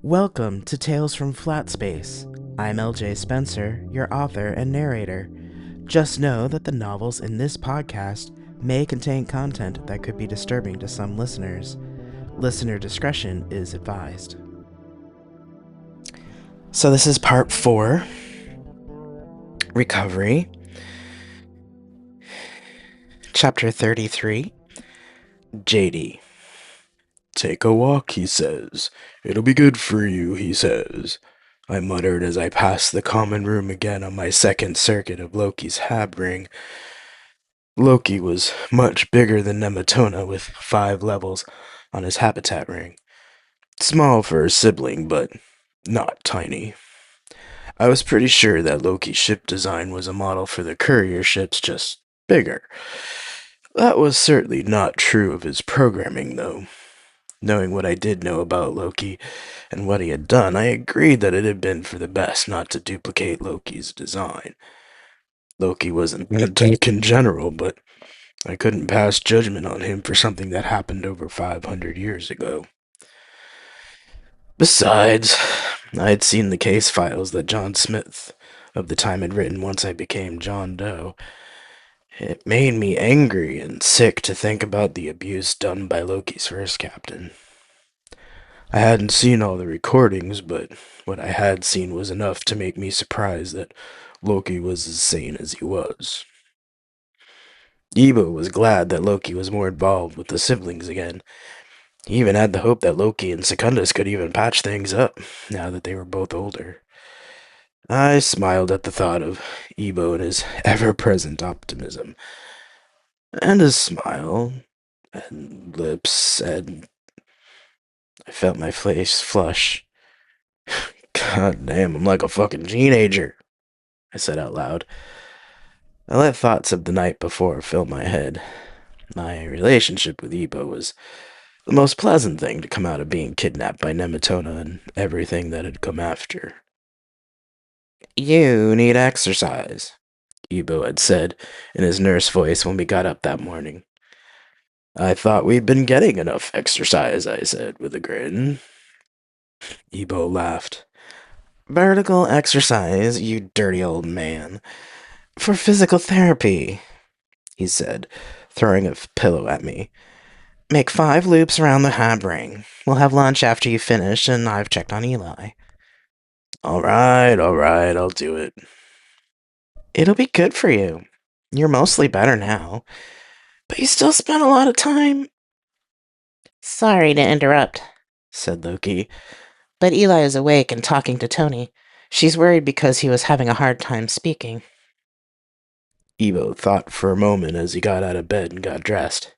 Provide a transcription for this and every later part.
Welcome to Tales from Flat Space. I'm LJ Spencer, your author and narrator. Just know that the novels in this podcast may contain content that could be disturbing to some listeners. Listener discretion is advised. So, this is part 4 Recovery, chapter 33 JD. Take a walk, he says. It'll be good for you, he says. I muttered as I passed the common room again on my second circuit of Loki's hab ring. Loki was much bigger than Nemetona, with 5 levels on his habitat ring. Small for a sibling, but not tiny. I was pretty sure that Loki's ship design was a model for the courier ships, just bigger. That was certainly not true of his programming, though. Knowing what I did know about Loki and what he had done, I agreed that it had been for the best not to duplicate Loki's design. Loki wasn't a dick in general, but I couldn't pass judgment on him for something that happened over 500 years ago. Besides, I had seen the case files that John Smith of the time had written once I became John Doe. It made me angry and sick to think about the abuse done by Loki's first captain. I hadn't seen all the recordings, but what I had seen was enough to make me surprised that Loki was as sane as he was. Ebo was glad that Loki was more involved with the siblings again. He even had the hope that Loki and Secundus could even patch things up, now that they were both older. I smiled at the thought of Ebo and his ever-present optimism. And his smile, and lips, and I felt my face flush. God damn, I'm like a fucking teenager, I said out loud. I let thoughts of the night before fill my head. My relationship with Ebo was the most pleasant thing to come out of being kidnapped by Nemetona and everything that had come after. You need exercise, Ebo had said in his nurse voice when we got up that morning. I thought we'd been getting enough exercise, I said with a grin. Ebo laughed. Vertical exercise, you dirty old man. For physical therapy, he said, throwing a pillow at me. Make 5 loops around the hab ring. We'll have lunch after you finish, and I've checked on Eli. All right, I'll do it. It'll be good for you. You're mostly better now, but you still spend a lot of time. Sorry to interrupt, said Loki, but Eli is awake and talking to Tony. She's worried because he was having a hard time speaking. Ebo thought for a moment as he got out of bed and got dressed.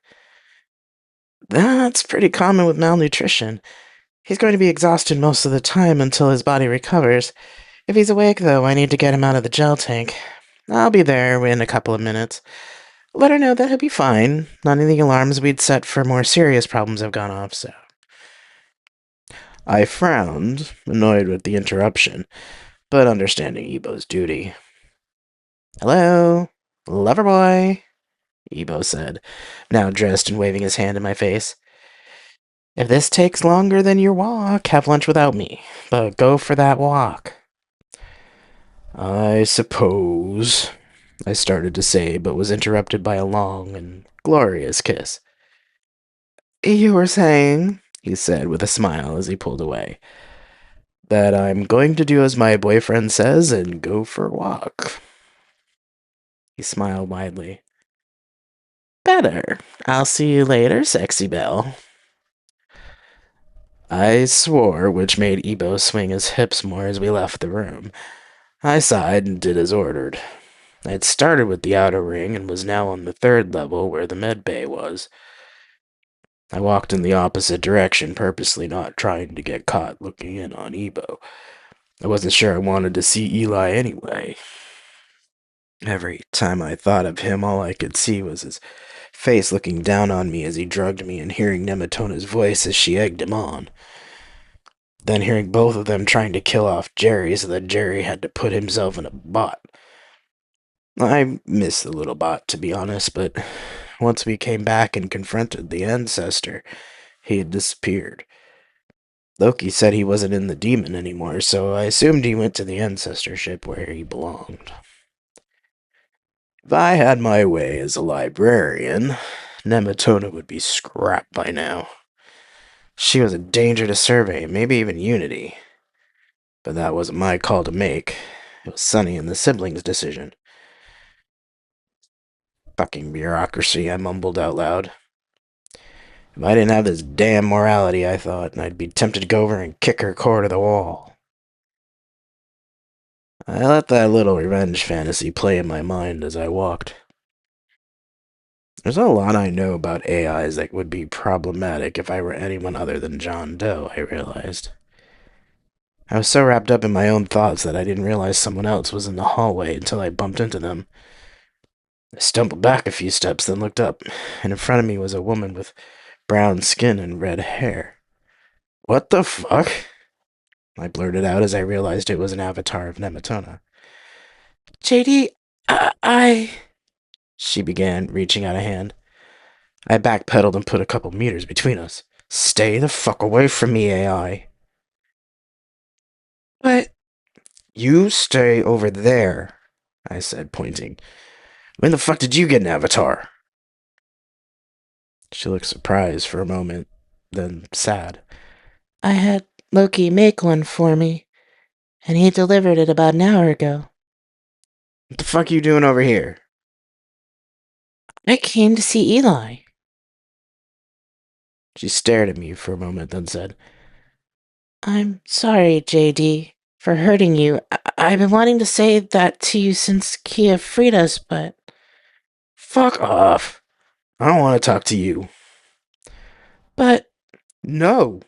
That's pretty common with malnutrition. He's going to be exhausted most of the time until his body recovers. If he's awake, though, I need to get him out of the gel tank. I'll be there in a couple of minutes. Let her know that he'll be fine. None of the alarms we'd set for more serious problems have gone off, so. I frowned, annoyed with the interruption, but understanding Ebo's duty. Hello, lover boy, Ebo said, now dressed and waving his hand in my face. If this takes longer than your walk, have lunch without me, but go for that walk. I suppose, I started to say, but was interrupted by a long and glorious kiss. You were saying, he said with a smile as he pulled away, that I'm going to do as my boyfriend says and go for a walk. He smiled widely. Better. I'll see you later, sexy belle. I swore, which made Ebo swing his hips more as we left the room. I sighed and did as ordered. I had started with the outer ring and was now on the 3rd level where the med bay was. I walked in the opposite direction, purposely not trying to get caught looking in on Ebo. I wasn't sure I wanted to see Eli anyway. Every time I thought of him, all I could see was his face looking down on me as he drugged me and hearing Nemetona's voice as she egged him on. Then hearing both of them trying to kill off Jerry so that Jerry had to put himself in a bot. I miss the little bot, to be honest, but once we came back and confronted the ancestor, he had disappeared. Loki said he wasn't in the demon anymore, so I assumed he went to the ancestor ship where he belonged. If I had my way as a librarian, Nemetona would be scrapped by now. She was a danger to survey, maybe even Unity. But that wasn't my call to make. It was Sunny and the siblings' decision. Fucking bureaucracy, I mumbled out loud. If I didn't have this damn morality, I thought, I'd be tempted to go over and kick her core to the wall. I let that little revenge fantasy play in my mind as I walked. There's a lot I know about AIs that would be problematic if I were anyone other than John Doe, I realized. I was so wrapped up in my own thoughts that I didn't realize someone else was in the hallway until I bumped into them. I stumbled back a few steps, then looked up, and in front of me was a woman with brown skin and red hair. What the fuck? I blurted out as I realized it was an avatar of Nemetona. JD, I... She began, reaching out a hand. I backpedaled and put a couple meters between us. Stay the fuck away from me, AI. But... You stay over there, I said, pointing. When the fuck did you get an avatar? She looked surprised for a moment, then sad. I had Loki make one for me, and he delivered it about an hour ago. What the fuck are you doing over here? I came to see Eli. She stared at me for a moment, then said, I'm sorry, JD, for hurting you. I've been wanting to say that to you since Kia freed us, but... Fuck off. I don't want to talk to you. But... No,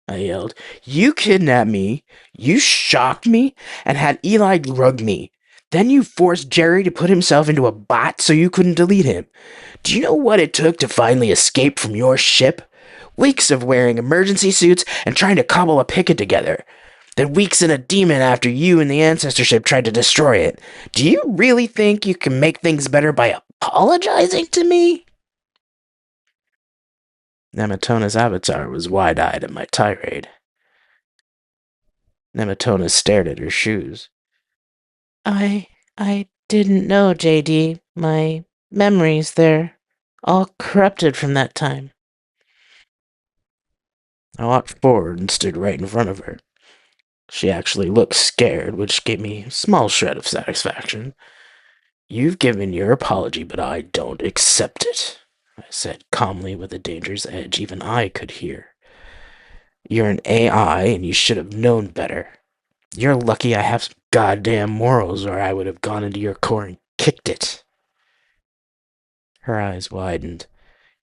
I yelled. You kidnapped me, you shocked me, and had Eli drug me. Then you forced Jerry to put himself into a bot so you couldn't delete him. Do you know what it took to finally escape from your ship? Weeks of wearing emergency suits and trying to cobble a picket together. Then weeks in a demon after you and the ancestor ship tried to destroy it. Do you really think you can make things better by apologizing to me? Nemetona's avatar was wide-eyed at my tirade. Nemetona stared at her shoes. I didn't know, JD. My memories, they're all corrupted from that time. I walked forward and stood right in front of her. She actually looked scared, which gave me a small shred of satisfaction. You've given your apology, but I don't accept it, I said calmly with a dangerous edge even I could hear. You're an AI, and you should have known better. You're lucky I have some goddamn morals, or I would have gone into your core and kicked it. Her eyes widened.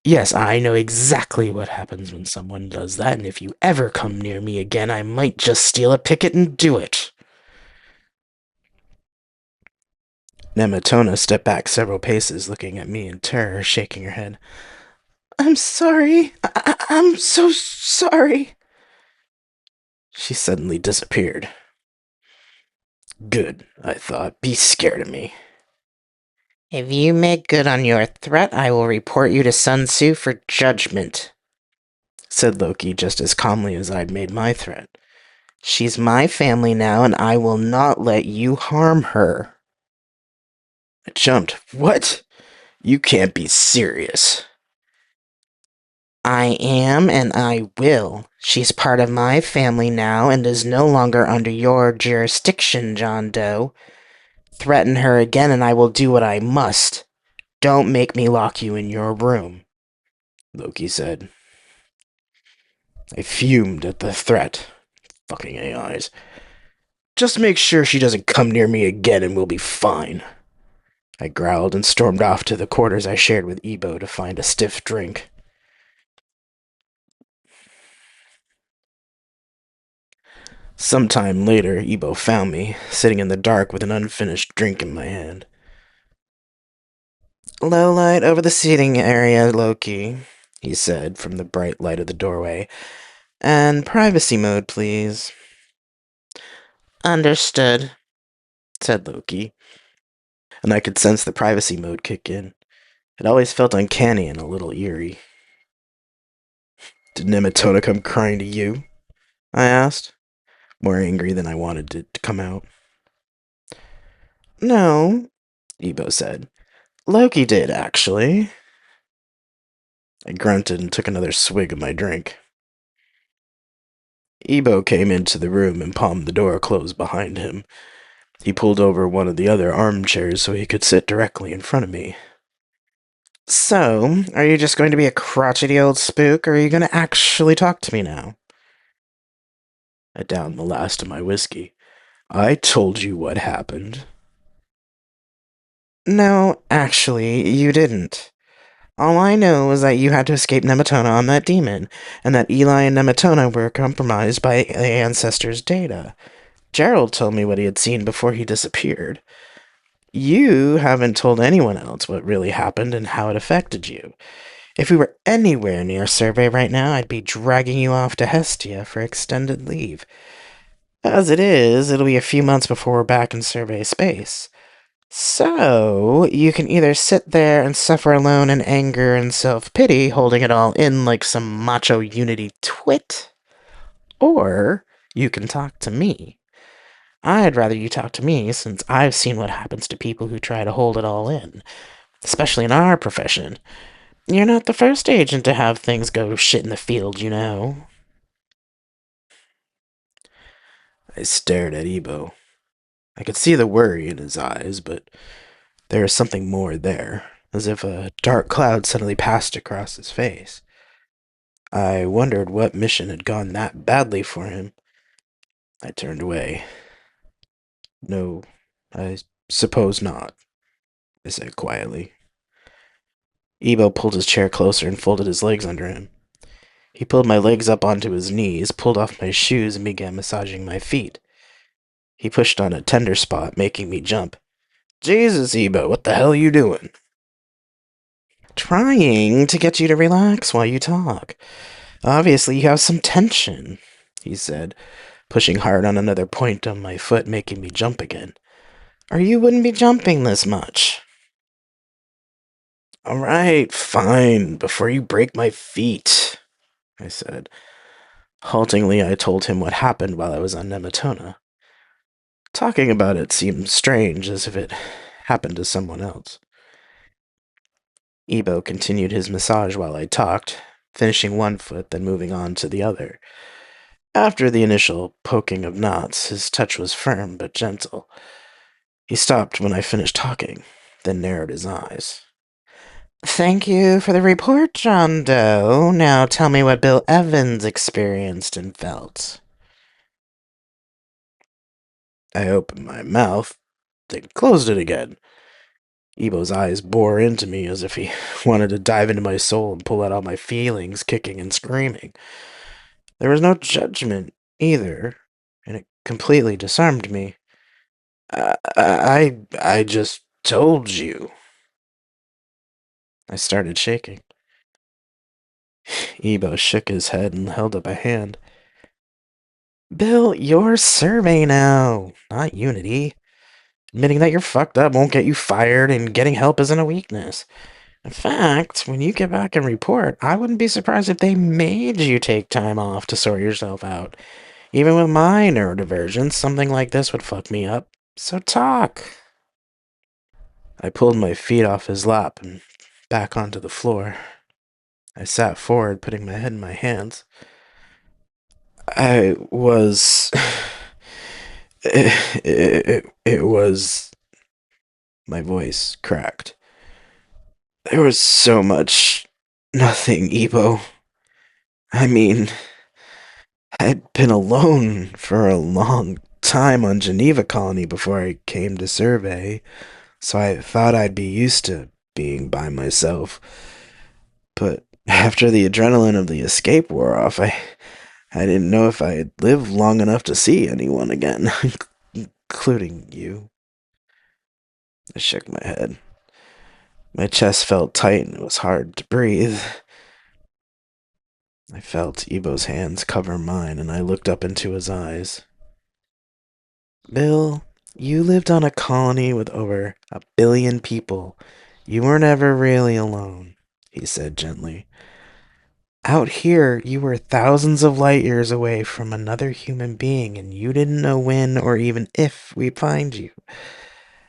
Yes, I know exactly what happens when someone does that, and if you ever come near me again, I might just steal a picket and do it. Nemetona stepped back several paces, looking at me in terror, shaking her head. I'm sorry. I'm so sorry. She suddenly disappeared. Good, I thought. Be scared of me. If you make good on your threat, I will report you to Sun Tzu for judgment, said Loki just as calmly as I'd made my threat. She's my family now, and I will not let you harm her. I jumped. What? You can't be serious. I am, and I will. She's part of my family now and is no longer under your jurisdiction, John Doe. Threaten her again, and I will do what I must. Don't make me lock you in your room, Loki said. I fumed at the threat. Fucking AIs. Just make sure she doesn't come near me again and we'll be fine. I growled and stormed off to the quarters I shared with Ebo to find a stiff drink. Sometime later, Ebo found me, sitting in the dark with an unfinished drink in my hand. Low light over the seating area, Loki, he said from the bright light of the doorway. And privacy mode, please. Understood, said Loki. And I could sense the privacy mode kick in. It always felt uncanny and a little eerie. Did Nemetona come crying to you? I asked, more angry than I wanted it to come out. No, Ebo said. Loki did, actually. I grunted and took another swig of my drink. Ebo came into the room and palmed the door closed behind him. He pulled over one of the other armchairs so he could sit directly in front of me. So, are you just going to be a crotchety old spook, or are you going to actually talk to me now? I downed the last of my whiskey. I told you what happened. No, actually, you didn't. All I know is that you had to escape Nemetona on that demon, and that Eli and Nemetona were compromised by the ancestors' data. Gerald told me what he had seen before he disappeared. You haven't told anyone else what really happened and how it affected you. If we were anywhere near Survey right now, I'd be dragging you off to Hestia for extended leave. As it is, it'll be a few months before we're back in Survey space. So, you can either sit there and suffer alone in anger and self-pity, holding it all in like some macho unity twit, or you can talk to me. I'd rather you talk to me, since I've seen what happens to people who try to hold it all in, especially in our profession. You're not the first agent to have things go shit in the field, you know. I stared at Ebo. I could see the worry in his eyes, but there was something more there, as if a dark cloud suddenly passed across his face. I wondered what mission had gone that badly for him. I turned away. No, I suppose not, I said quietly. Ebo pulled his chair closer and folded his legs under him. He pulled my legs up onto his knees, pulled off my shoes, and began massaging my feet. He pushed on a tender spot, making me jump. Jesus, Ebo, what the hell are you doing? Trying to get you to relax while you talk. Obviously, you have some tension, he said, pushing hard on another point on my foot, making me jump again. Or you wouldn't be jumping this much. All right, fine, before you break my feet, I said. Haltingly, I told him what happened while I was on Nemetona. Talking about it seemed strange, as if it happened to someone else. Ebo continued his massage while I talked, finishing one foot, then moving on to the other. After the initial poking of knots, his touch was firm but gentle. He stopped when I finished talking, then narrowed his eyes. Thank you for the report, John Doe. Now tell me what Bill Evans experienced and felt. I opened my mouth, then closed it again. Ebo's eyes bore into me as if he wanted to dive into my soul and pull out all my feelings, kicking and screaming. There was no judgment either, and it completely disarmed me. I just told you. I started shaking. Ebo shook his head and held up a hand. Bill, you're Survey now, not Unity. Admitting that you're fucked up won't get you fired, and getting help isn't a weakness. In fact, when you get back and report, I wouldn't be surprised if they made you take time off to sort yourself out. Even with my neurodivergence, something like this would fuck me up. So talk. I pulled my feet off his lap and back onto the floor. I sat forward, putting my head in my hands. I was. It was. My voice cracked. There was so much. Nothing, Ebo. I mean, I'd been alone for a long time on Geneva Colony before I came to survey, so I thought I'd be used to being by myself. But after the adrenaline of the escape wore off, I didn't know if I'd live long enough to see anyone again, including you. I shook my head. My chest felt tight and it was hard to breathe. I felt Ebo's hands cover mine and I looked up into his eyes. Bill, you lived on a colony with over 1 billion people. You weren't ever really alone, he said gently. Out here, you were thousands of light years away from another human being, and you didn't know when or even if we'd find you.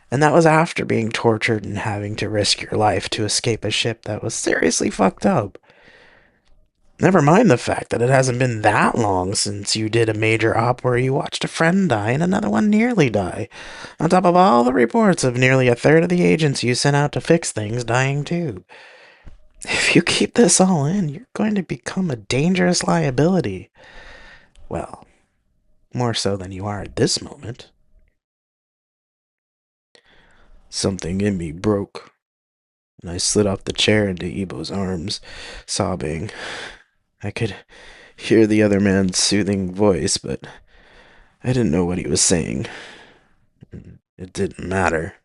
And that was after being tortured and having to risk your life to escape a ship that was seriously fucked up. Never mind the fact that it hasn't been that long since you did a major op where you watched a friend die and another one nearly die, on top of all the reports of nearly a third of the agents you sent out to fix things dying too. If you keep this all in, you're going to become a dangerous liability. Well, more so than you are at this moment. Something in me broke, and I slid off the chair into Ebo's arms, sobbing. I could hear the other man's soothing voice, but I didn't know what he was saying. It didn't matter.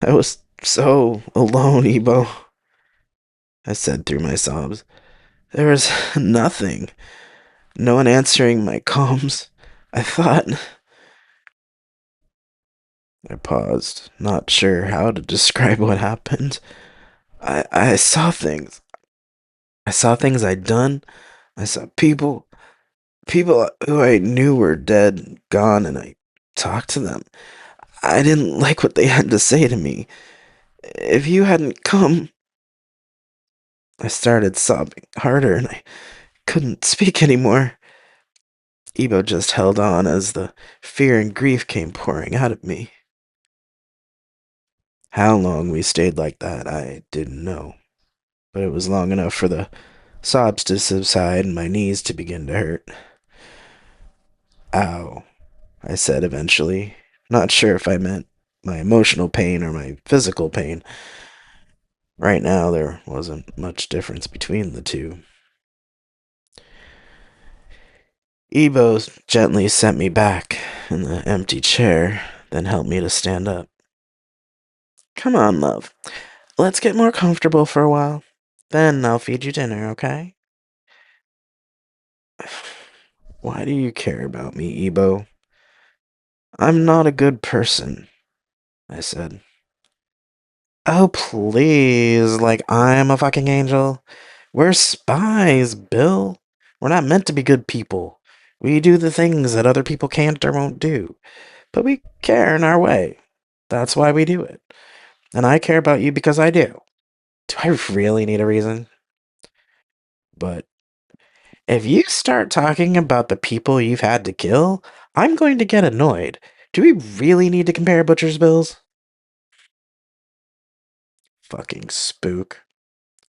I was so alone, Ebo, I said through my sobs. There was nothing. No one answering my comms. I thought. I paused, not sure how to describe what happened. I saw things. I saw things I'd done. I saw people who I knew were dead and gone, and I talked to them. I didn't like what they had to say to me. If you hadn't come, I started sobbing harder, and I couldn't speak anymore. Ebo just held on as the fear and grief came pouring out of me. How long we stayed like that, I didn't know, but it was long enough for the sobs to subside and my knees to begin to hurt. Ow, I said eventually, not sure if I meant my emotional pain or my physical pain. Right now, there wasn't much difference between the two. Ebo gently set me back in the empty chair, then helped me to stand up. Come on, love. Let's get more comfortable for a while. Then I'll feed you dinner, okay? Why do you care about me, Ebo? I'm not a good person, I said. Oh, please. Like, I'm a fucking angel. We're spies, Bill. We're not meant to be good people. We do the things that other people can't or won't do. But we care in our way. That's why we do it. And I care about you because I do. Do I really need a reason? But if you start talking about the people you've had to kill, I'm going to get annoyed. Do we really need to compare butcher's bills? Fucking spook,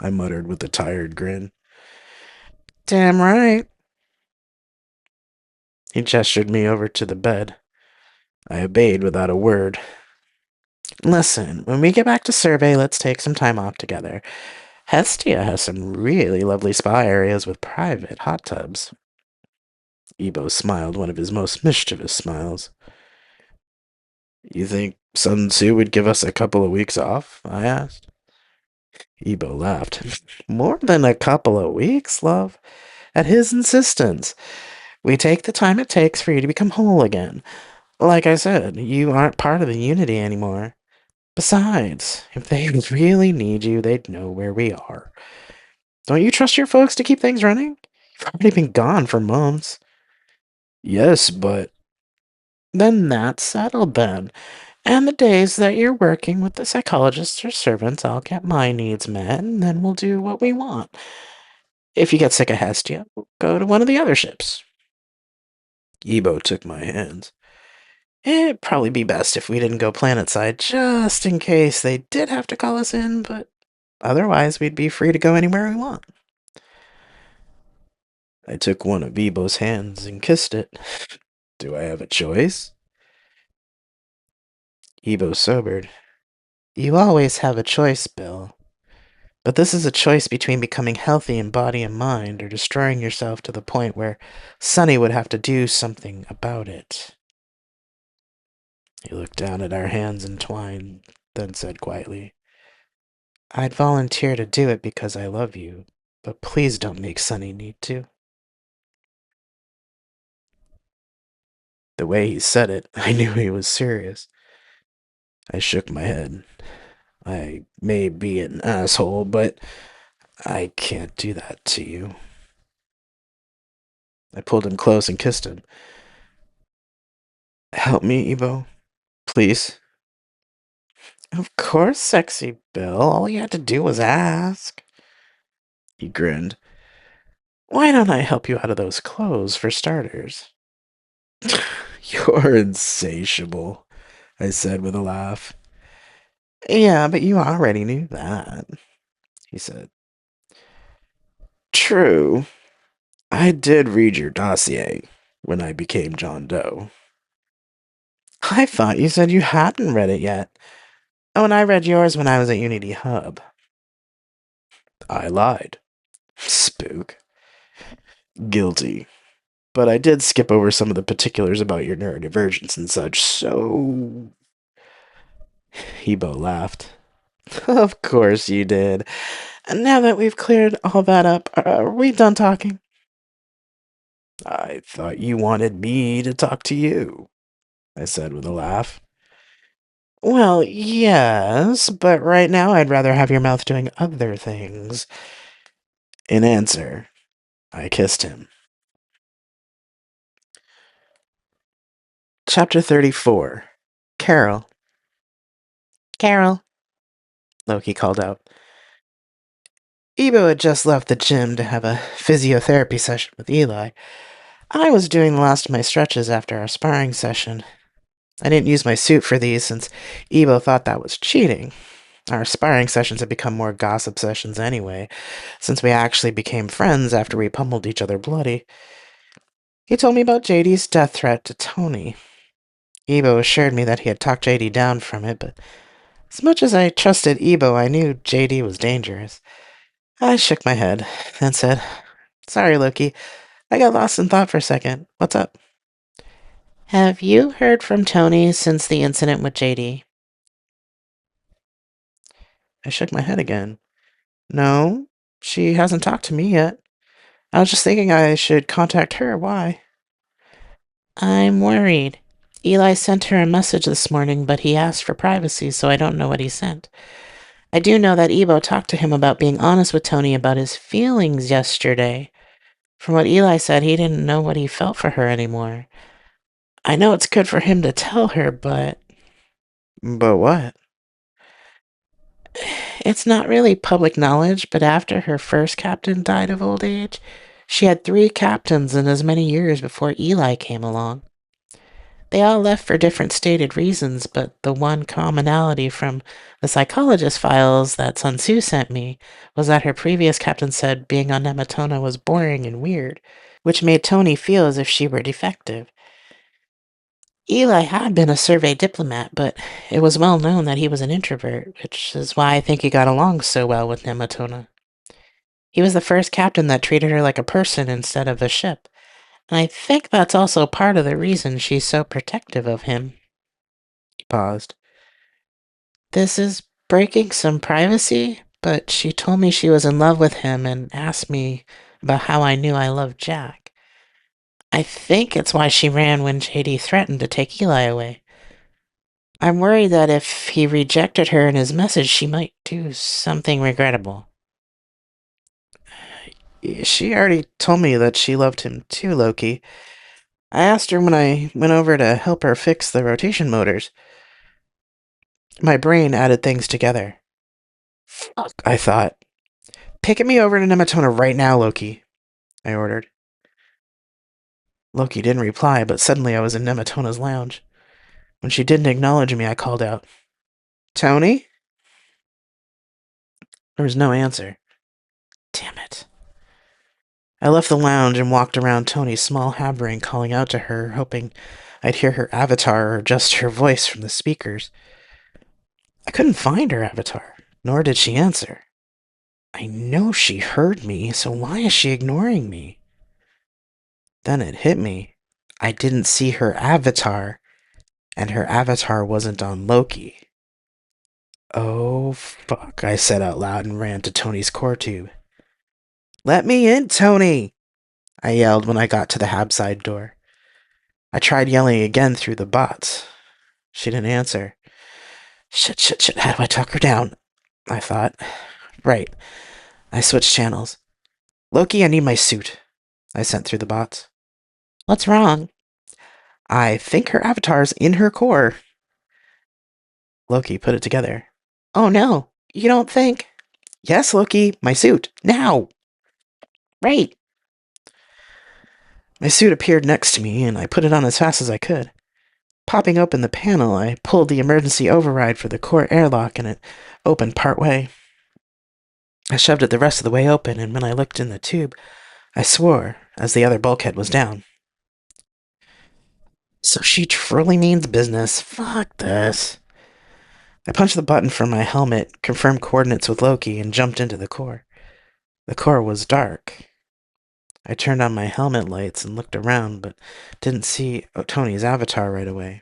I muttered with a tired grin. Damn right. He gestured me over to the bed. I obeyed without a word. Listen, when we get back to survey, let's take some time off together. Hestia has some really lovely spa areas with private hot tubs. Ebo smiled one of his most mischievous smiles. You think Sun Tzu would give us a couple of weeks off? I asked. Ebo laughed. More than a couple of weeks, love. At his insistence, we take the time it takes for you to become whole again. Like I said, you aren't part of the Unity anymore. Besides, if they really need you, they'd know where we are. Don't you trust your folks to keep things running? You've already been gone for months. Yes, but then that's settled then. And the days that you're working with the psychologists or servants, I'll get my needs met, and then we'll do what we want. If you get sick of Hestia, we'll go to one of the other ships. Ebo took my hands. It'd probably be best if we didn't go planetside, just in case they did have to call us in, but otherwise we'd be free to go anywhere we want. I took one of Ebo's hands and kissed it. Do I have a choice? Ebo sobered. You always have a choice, Bill. But this is a choice between becoming healthy in body and mind or destroying yourself to the point where Sonny would have to do something about it. He looked down at our hands entwined, then said quietly, I'd volunteer to do it because I love you, but please don't make Sonny need to. The way he said it, I knew he was serious. I shook my head. I may be an asshole, but I can't do that to you. I pulled him close and kissed him. Help me, Ebo. Please. Of course, sexy Bill. All you had to do was ask. He grinned. Why don't I help you out of those clothes, for starters? You're insatiable, I said with a laugh. Yeah, but you already knew that, he said. True. I did read your dossier when I became John Doe. I thought you said you hadn't read it yet. Oh, and I read yours when I was at Unity Hub. I lied. Spook. Guilty. But I did skip over some of the particulars about your neurodivergence and such, so. Hebo laughed. Of course you did. And now that we've cleared all that up, are we done talking? I thought you wanted me to talk to you, I said with a laugh. Well, yes, but right now I'd rather have your mouth doing other things. In answer, I kissed him. Chapter 34. Carol. Carol, Loki called out. Ebo had just left the gym to have a physiotherapy session with Eli. I was doing the last of my stretches after our sparring session. I didn't use my suit for these since Ebo thought that was cheating. Our sparring sessions had become more gossip sessions anyway, since we actually became friends after we pummeled each other bloody. He told me about JD's death threat to Tony. Ebo assured me that he had talked JD down from it, but as much as I trusted Ebo, I knew JD was dangerous. I shook my head and said, Sorry, Loki. I got lost in thought for a second. What's up? Have you heard from Tony since the incident with JD? I shook my head again. No, she hasn't talked to me yet. I was just thinking I should contact her. Why? I'm worried. Eli sent her a message this morning, but he asked for privacy, so I don't know what he sent. I do know that Ebo talked to him about being honest with Tony about his feelings yesterday. From what Eli said, he didn't know what he felt for her anymore. I know it's good for him to tell her, but... But what? It's not really public knowledge, but after her first captain died of old age, she had 3 captains in as many years before Eli came along. They all left for different stated reasons, but the one commonality from the psychologist files that Sun Tzu sent me was that her previous captain said being on Nemetona was boring and weird, which made Tony feel as if she were defective. Eli had been a survey diplomat, but it was well known that he was an introvert, which is why I think he got along so well with Nemetona. He was the first captain that treated her like a person instead of a ship, and I think that's also part of the reason she's so protective of him. He paused. This is breaking some privacy, but she told me she was in love with him and asked me about how I knew I loved Jack. I think it's why she ran when JD threatened to take Eli away. I'm worried that if he rejected her in his message, she might do something regrettable. She already told me that she loved him too, Loki. I asked her when I went over to help her fix the rotation motors. My brain added things together. Fuck, I thought. Pick me over to Nemetona right now, Loki, I ordered. Loki didn't reply, but suddenly I was in Nemetona's lounge. When she didn't acknowledge me, I called out, Tony? There was no answer. Damn it. I left the lounge and walked around Tony's small haberling, calling out to her, hoping I'd hear her avatar or just her voice from the speakers. I couldn't find her avatar, nor did she answer. I know she heard me, so why is she ignoring me? Then it hit me. I didn't see her avatar, and her avatar wasn't on Loki. Oh, fuck, I said out loud and ran to Tony's core tube. Let me in, Tony! I yelled when I got to the hab side door. I tried yelling again through the bots. She didn't answer. Shit, how do I talk her down? I thought. Right. I switched channels. Loki, I need my suit. I sent through the bots. What's wrong? I think her avatar's in her core. Loki put it together. Oh no, you don't think? Yes, Loki, my suit, now! Right! My suit appeared next to me, and I put it on as fast as I could. Popping open the panel, I pulled the emergency override for the core airlock, and it opened partway. I shoved it the rest of the way open, and when I looked in the tube, I swore, as the other bulkhead was down. So she truly means business. Fuck this. I punched the button for my helmet, confirmed coordinates with Loki, and jumped into the core. The core was dark. I turned on my helmet lights and looked around, but didn't see Tony's avatar right away.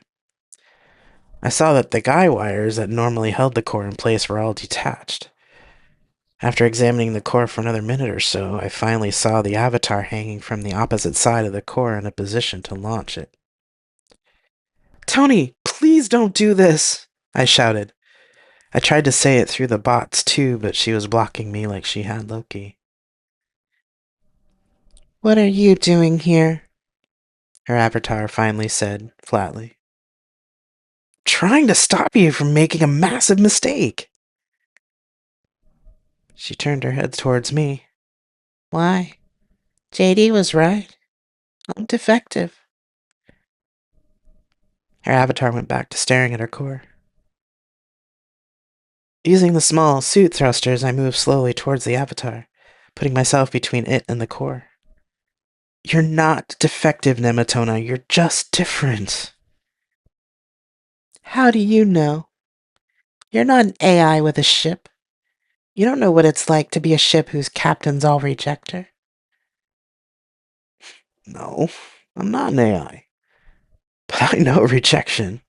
I saw that the guy wires that normally held the core in place were all detached. After examining the core for another minute or so, I finally saw the avatar hanging from the opposite side of the core in a position to launch it. Tony, please don't do this, I shouted. I tried to say it through the bots too, but she was blocking me like she had Loki. What are you doing here? Her avatar finally said, flatly. Trying to stop you from making a massive mistake. She turned her head towards me. Why? JD was right. I'm defective. Her avatar went back to staring at her core. Using the small suit thrusters, I moved slowly towards the avatar, putting myself between it and the core. You're not defective, Nemetona. You're just different. How do you know? You're not an AI with a ship. You don't know what it's like to be a ship whose captain's all rejecter. No, I'm not an AI. But I know rejection.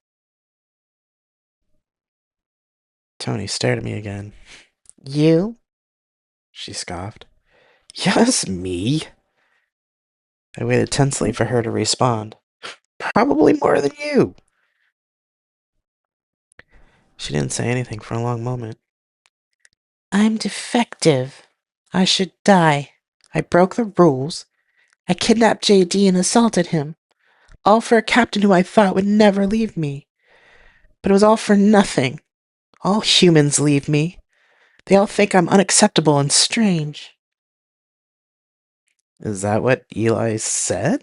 Tony stared at me again. You? She scoffed. Yes, me. I waited tensely for her to respond. Probably more than you. She didn't say anything for a long moment. I'm defective. I should die. I broke the rules. I kidnapped JD and assaulted him. All for a captain who I thought would never leave me. But it was all for nothing. All humans leave me. They all think I'm unacceptable and strange. Is that what Eli said?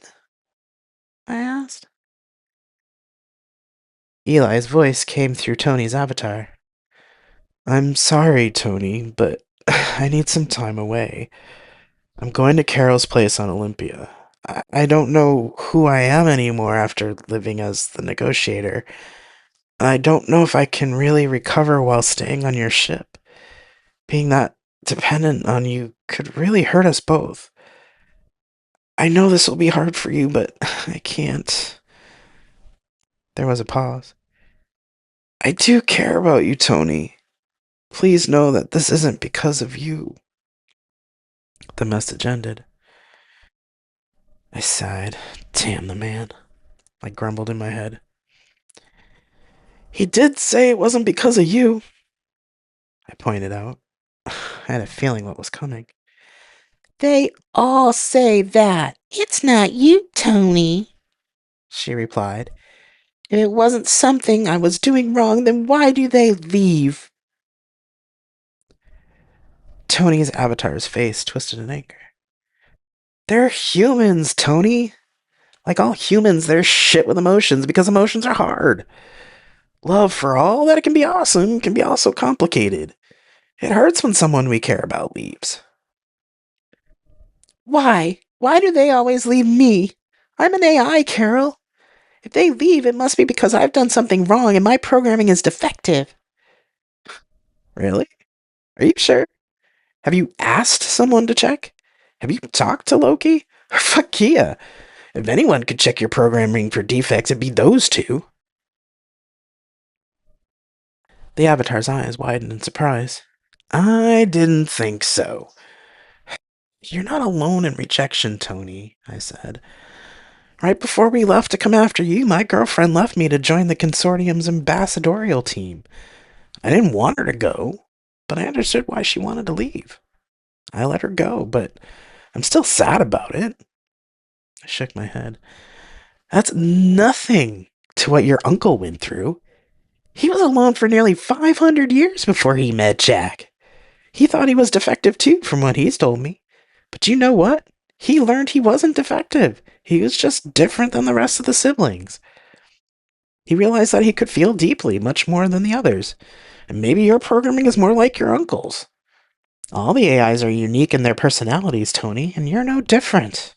I asked. Eli's voice came through Tony's avatar. I'm sorry, Tony, but I need some time away. I'm going to Carol's place on Olympia. I don't know who I am anymore after living as the negotiator. I don't know if I can really recover while staying on your ship. Being that dependent on you could really hurt us both. I know this will be hard for you, but I can't. There was a pause. I do care about you, Tony. Please know that this isn't because of you. The message ended. I sighed. Damn the man. I grumbled in my head. He did say it wasn't because of you, I pointed out. I had a feeling what was coming. They all say that. It's not you, Tony, she replied. If it wasn't something I was doing wrong, then why do they leave? Tony's avatar's face twisted in anger. They're humans, Tony. Like all humans, they're shit with emotions because emotions are hard. Love, for all that it can be awesome, can be also complicated. It hurts when someone we care about leaves. Why? Why do they always leave me? I'm an AI, Carol. If they leave, it must be because I've done something wrong and my programming is defective. Really? Are you sure? Have you asked someone to check? Have you talked to Loki? Fuck yeah. If anyone could check your programming for defects, it'd be those two. The avatar's eyes widened in surprise. I didn't think so. You're not alone in rejection, Tony, I said. Right before we left to come after you, my girlfriend left me to join the consortium's ambassadorial team. I didn't want her to go, but I understood why she wanted to leave. I let her go, but I'm still sad about it. I shook my head. That's nothing to what your uncle went through. He was alone for nearly 500 years before he met Jack. He thought he was defective too, from what he's told me. But you know what? He learned he wasn't defective. He was just different than the rest of the siblings. He realized that he could feel deeply, much more than the others. And maybe your programming is more like your uncle's. All the AIs are unique in their personalities, Tony, and you're no different.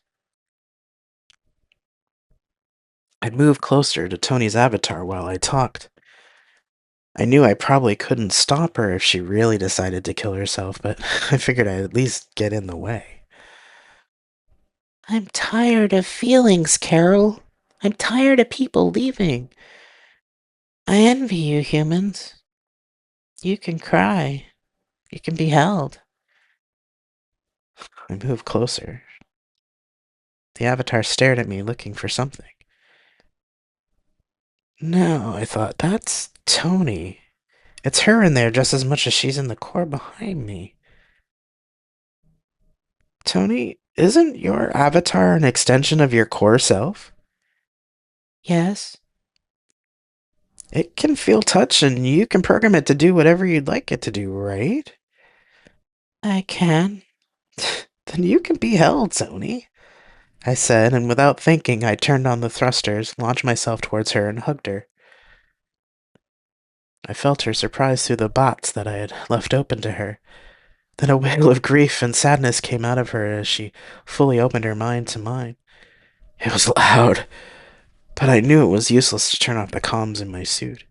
I'd moved closer to Tony's avatar while I talked. I knew I probably couldn't stop her if she really decided to kill herself, but I figured I'd at least get in the way. I'm tired of feelings, Carol. I'm tired of people leaving. I envy you, humans. You can cry. You can be held. I moved closer. The avatar stared at me, looking for something. No, I thought, that's Tony. It's her in there just as much as she's in the core behind me. Tony, isn't your avatar an extension of your core self? Yes. It can feel touch, and you can program it to do whatever you'd like it to do, right? I can. Then you can be held, Tony, I said, and without thinking, I turned on the thrusters, launched myself towards her, and hugged her. I felt her surprise through the bots that I had left open to her. Then a wail of grief and sadness came out of her as she fully opened her mind to mine. It was loud, but I knew it was useless to turn off the comms in my suit.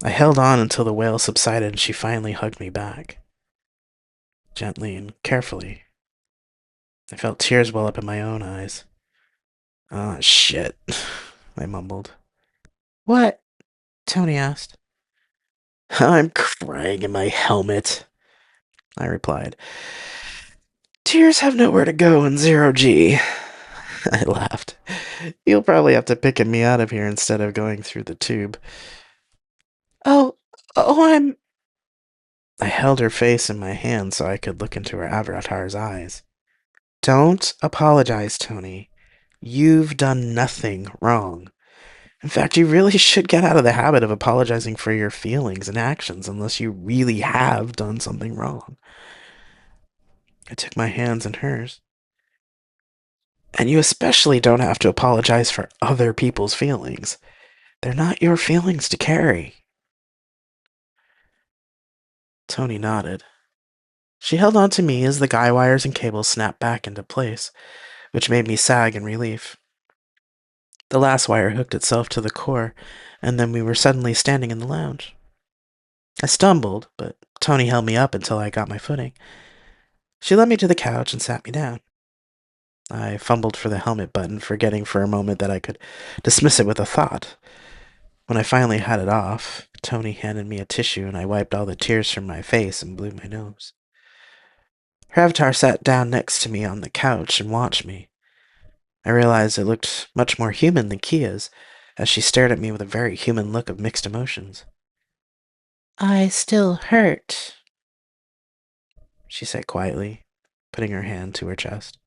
I held on until the wail subsided and she finally hugged me back. Gently and carefully. I felt tears well up in my own eyes. Ah, shit, I mumbled. What? Tony asked. I'm crying in my helmet, I replied. Tears have nowhere to go in zero G. I laughed. You'll probably have to pick me out of here instead of going through the tube. Oh, I'm. I held her face in my hand so I could look into her avatar's eyes. Don't apologize, Tony. You've done nothing wrong. In fact, you really should get out of the habit of apologizing for your feelings and actions unless you really have done something wrong. I took my hands in hers. And you especially don't have to apologize for other people's feelings. They're not your feelings to carry. Tony nodded. She held on to me as the guy wires and cables snapped back into place, which made me sag in relief. The last wire hooked itself to the core, and then we were suddenly standing in the lounge. I stumbled, but Tony held me up until I got my footing. She led me to the couch and sat me down. I fumbled for the helmet button, forgetting for a moment that I could dismiss it with a thought. When I finally had it off, Tony handed me a tissue and I wiped all the tears from my face and blew my nose. Her avatar sat down next to me on the couch and watched me. I realized it looked much more human than Kia's, as she stared at me with a very human look of mixed emotions. I still hurt, she said quietly, putting her hand to her chest.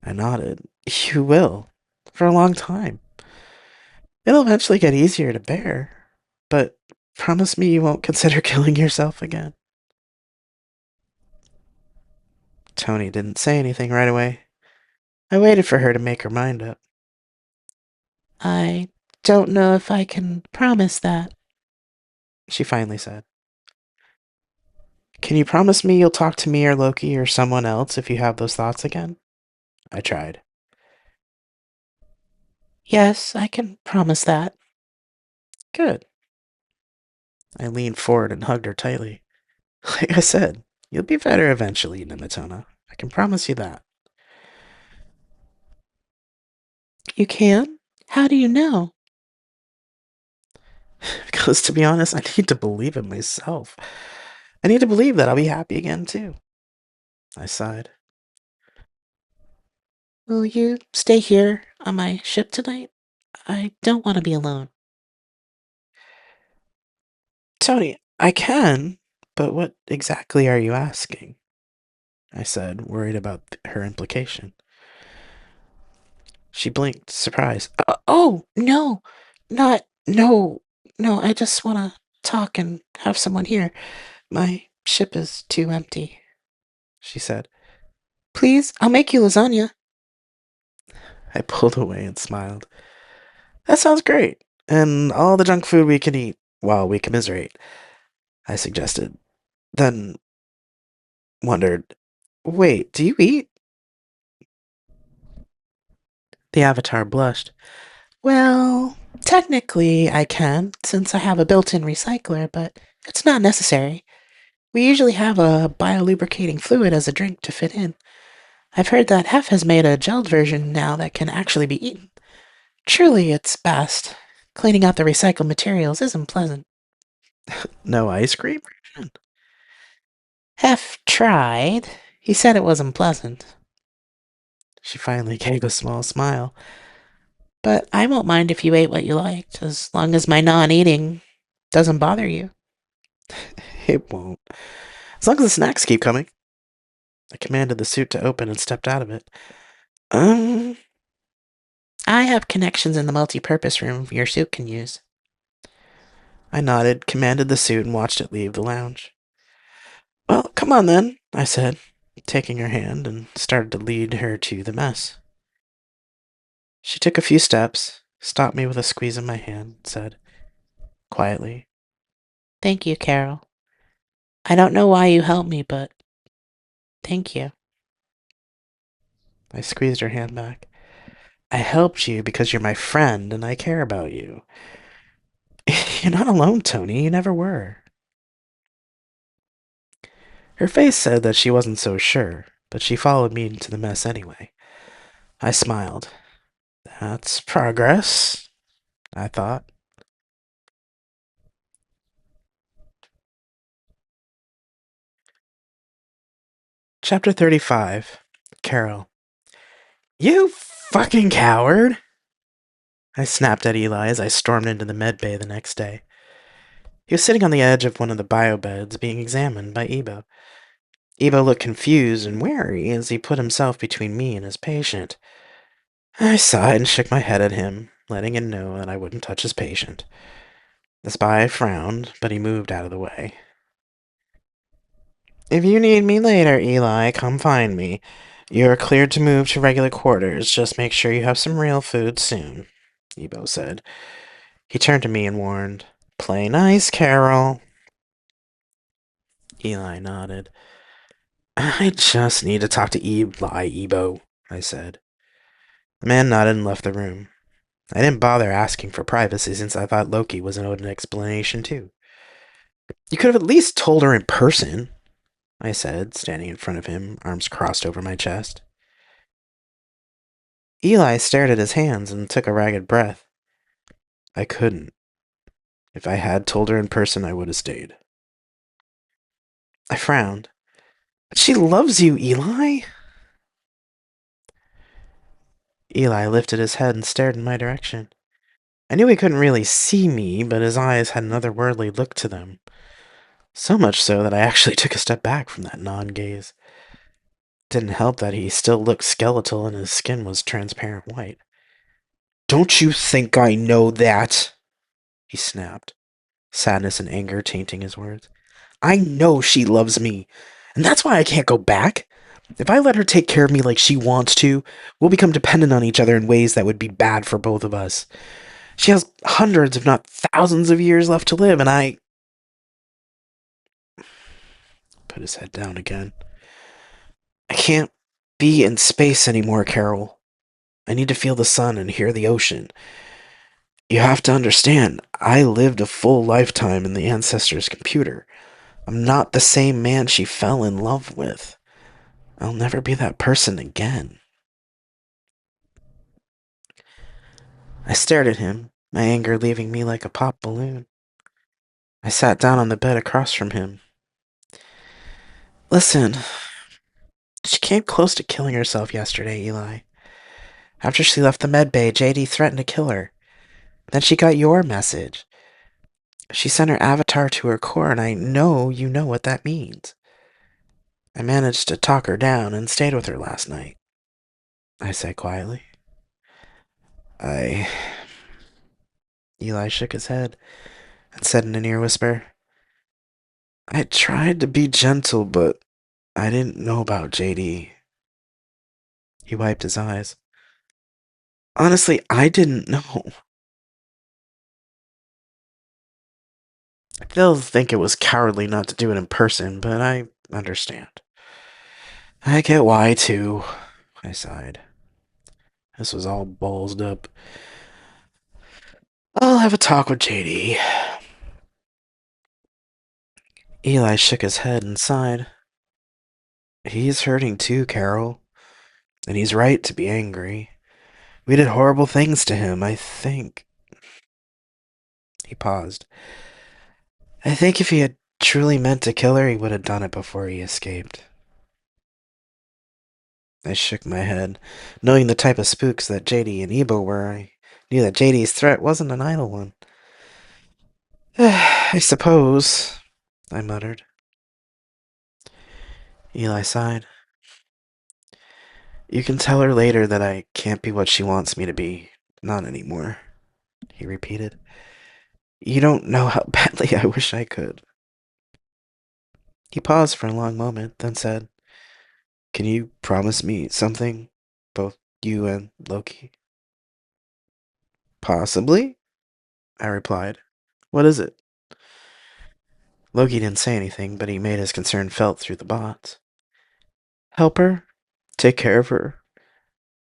I nodded. You will. For a long time. It'll eventually get easier to bear. But promise me you won't consider killing yourself again. Tony didn't say anything right away. I waited for her to make her mind up. I don't know if I can promise that, she finally said. Can you promise me you'll talk to me or Loki or someone else if you have those thoughts again? I tried. Yes, I can promise that. Good. I leaned forward and hugged her tightly. Like I said, you'll be better eventually, Nemetona. I can promise you that. You can? How do you know? Because to be honest, I need to believe it myself. I need to believe that I'll be happy again, too. I sighed. Will you stay here on my ship tonight? I don't want to be alone. Tony, I can, but what exactly are you asking? I said, worried about her implication. She blinked, surprised. Oh, no, not, no, no, I just want to talk and have someone here. My ship is too empty, she said. Please, I'll make you lasagna. I pulled away and smiled. That sounds great. And all the junk food we can eat while we commiserate, I suggested. Then wondered, wait, do you eat? The avatar blushed. Well, technically I can, since I have a built-in recycler, but it's not necessary. We usually have a biolubricating fluid as a drink to fit in. I've heard that Hef has made a gelled version now that can actually be eaten. Truly, it's best. Cleaning out the recycled materials isn't pleasant. No ice cream? Hef tried. He said it wasn't pleasant. She finally gave a small smile. But I won't mind if you ate what you liked, as long as my non-eating doesn't bother you. It won't. As long as the snacks keep coming. I commanded the suit to open and stepped out of it. Um, I have connections in the multi-purpose room your suit can use. I nodded, commanded the suit, and watched it leave the lounge. Well, come on then, I said, taking her hand, and started to lead her to the mess. She took a few steps, stopped me with a squeeze of my hand, and said, quietly, Thank you, Carol. I don't know why you helped me, but thank you. I squeezed her hand back. I helped you because you're my friend and I care about you. You're not alone, Tony. You never were. Her face said that she wasn't so sure, but she followed me into the mess anyway. I smiled. That's progress, I thought. Chapter 35. Carol. You fucking coward! I snapped at Eli as I stormed into the med bay the next day. He was sitting on the edge of one of the bio beds being examined by Ebo. Ebo looked confused and wary as he put himself between me and his patient. I sighed and shook my head at him, letting him know that I wouldn't touch his patient. The spy frowned, but he moved out of the way. If you need me later, Eli, come find me. You're cleared to move to regular quarters. Just make sure you have some real food soon, Ebo said. He turned to me and warned, Play nice, Carol. Eli nodded. I just need to talk to Eli, Ebo, I said. The man nodded and left the room. I didn't bother asking for privacy since I thought Loki was owed an explanation too. You could have at least told her in person, I said, standing in front of him, arms crossed over my chest. Eli stared at his hands and took a ragged breath. I couldn't. If I had told her in person, I would have stayed. I frowned. But she loves you, Eli. Eli lifted his head and stared in my direction. I knew he couldn't really see me, but his eyes had an otherworldly look to them. So much so that I actually took a step back from that non-gaze. Didn't help that he still looked skeletal and his skin was transparent white. Don't you think I know that? He snapped, sadness and anger tainting his words. I know she loves me, and that's why I can't go back. If I let her take care of me like she wants to, we'll become dependent on each other in ways that would be bad for both of us. She has hundreds, if not thousands of years left to live, and I put his head down again. I can't be in space anymore, Carol. I need to feel the sun and hear the ocean. You have to understand, I lived a full lifetime in the ancestor's computer. I'm not the same man she fell in love with. I'll never be that person again. I stared at him, my anger leaving me like a popped balloon. I sat down on the bed across from him. Listen, she came close to killing herself yesterday, Eli. After she left the med bay, JD threatened to kill her. Then she got your message. She sent her avatar to her core, and I know you know what that means. I managed to talk her down and stayed with her last night, I said quietly. I. Eli shook his head and said in a near whisper, I tried to be gentle, but I didn't know about JD. He wiped his eyes. Honestly, I didn't know. I still think it was cowardly not to do it in person, but I understand. I get why, too, I sighed. This was all ballsed up. I'll have a talk with JD. Eli shook his head and sighed. He's hurting too, Carol. And he's right to be angry. We did horrible things to him, I think. He paused. I think if he had truly meant to kill her, he would have done it before he escaped. I shook my head. Knowing the type of spooks that JD and Ebo were, I knew that JD's threat wasn't an idle one. I suppose, I muttered. Eli sighed. You can tell her later that I can't be what she wants me to be. Not anymore, he repeated. You don't know how badly I wish I could. He paused for a long moment, then said, Can you promise me something? Both you and Loki? Possibly, I replied. What is it? Loki didn't say anything, but he made his concern felt through the bots. Help her? Take care of her?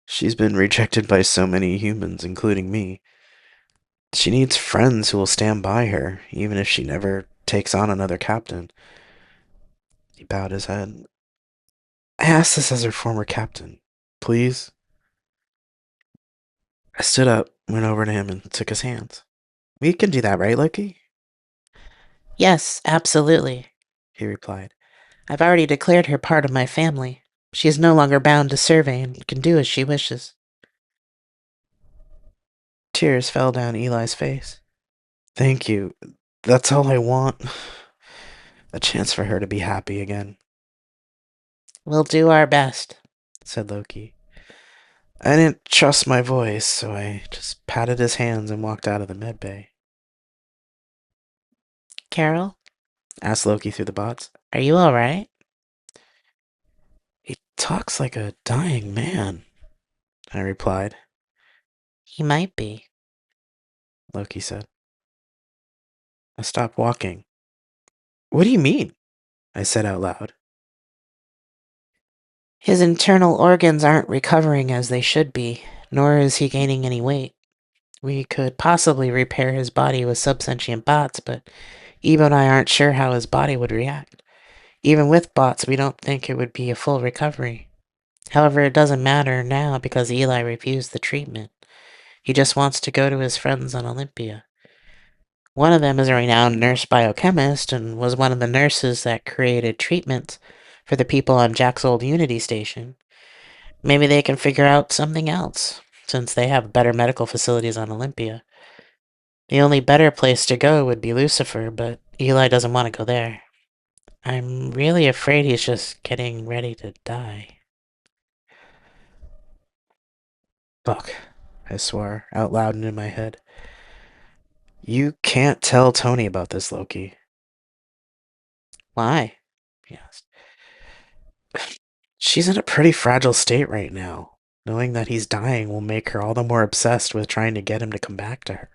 She's been rejected by so many humans, including me. She needs friends who will stand by her, even if she never takes on another captain. He bowed his head. I ask this as her former captain. Please? I stood up, went over to him, and took his hands. We can do that, right, Loki? Yes, absolutely, He replied. I've already declared her part of my family. She is no longer bound to survey and can do as she wishes. Tears fell down Eli's face. Thank you. That's all I want. A chance for her to be happy again, We'll do our best, said Loki. I didn't trust my voice, so I just patted his hands and walked out of the medbay. Carol, Asked Loki through the bots. are you all right? He talks like a dying man, I replied. He might be. Loki said. I stopped walking. What do you mean? I said out loud. His internal organs aren't recovering as they should be, nor is he gaining any weight. We could possibly repair his body with subsentient bots, but Ebo and I aren't sure how his body would react. Even with bots, we don't think it would be a full recovery. However, it doesn't matter now because Eli refused the treatment. He just wants to go to his friends on Olympia. One of them is a renowned nurse biochemist and was one of the nurses that created treatments for the people on Jack's old Unity station. Maybe they can figure out something else, since they have better medical facilities on Olympia. The only better place to go would be Lucifer, but Eli doesn't want to go there. I'm really afraid he's just getting ready to die. Fuck, I swore, out loud and in my head. You can't tell Tony about this, Loki. Why? He asked. She's in a pretty fragile state right now. Knowing that he's dying will make her all the more obsessed with trying to get him to come back to her.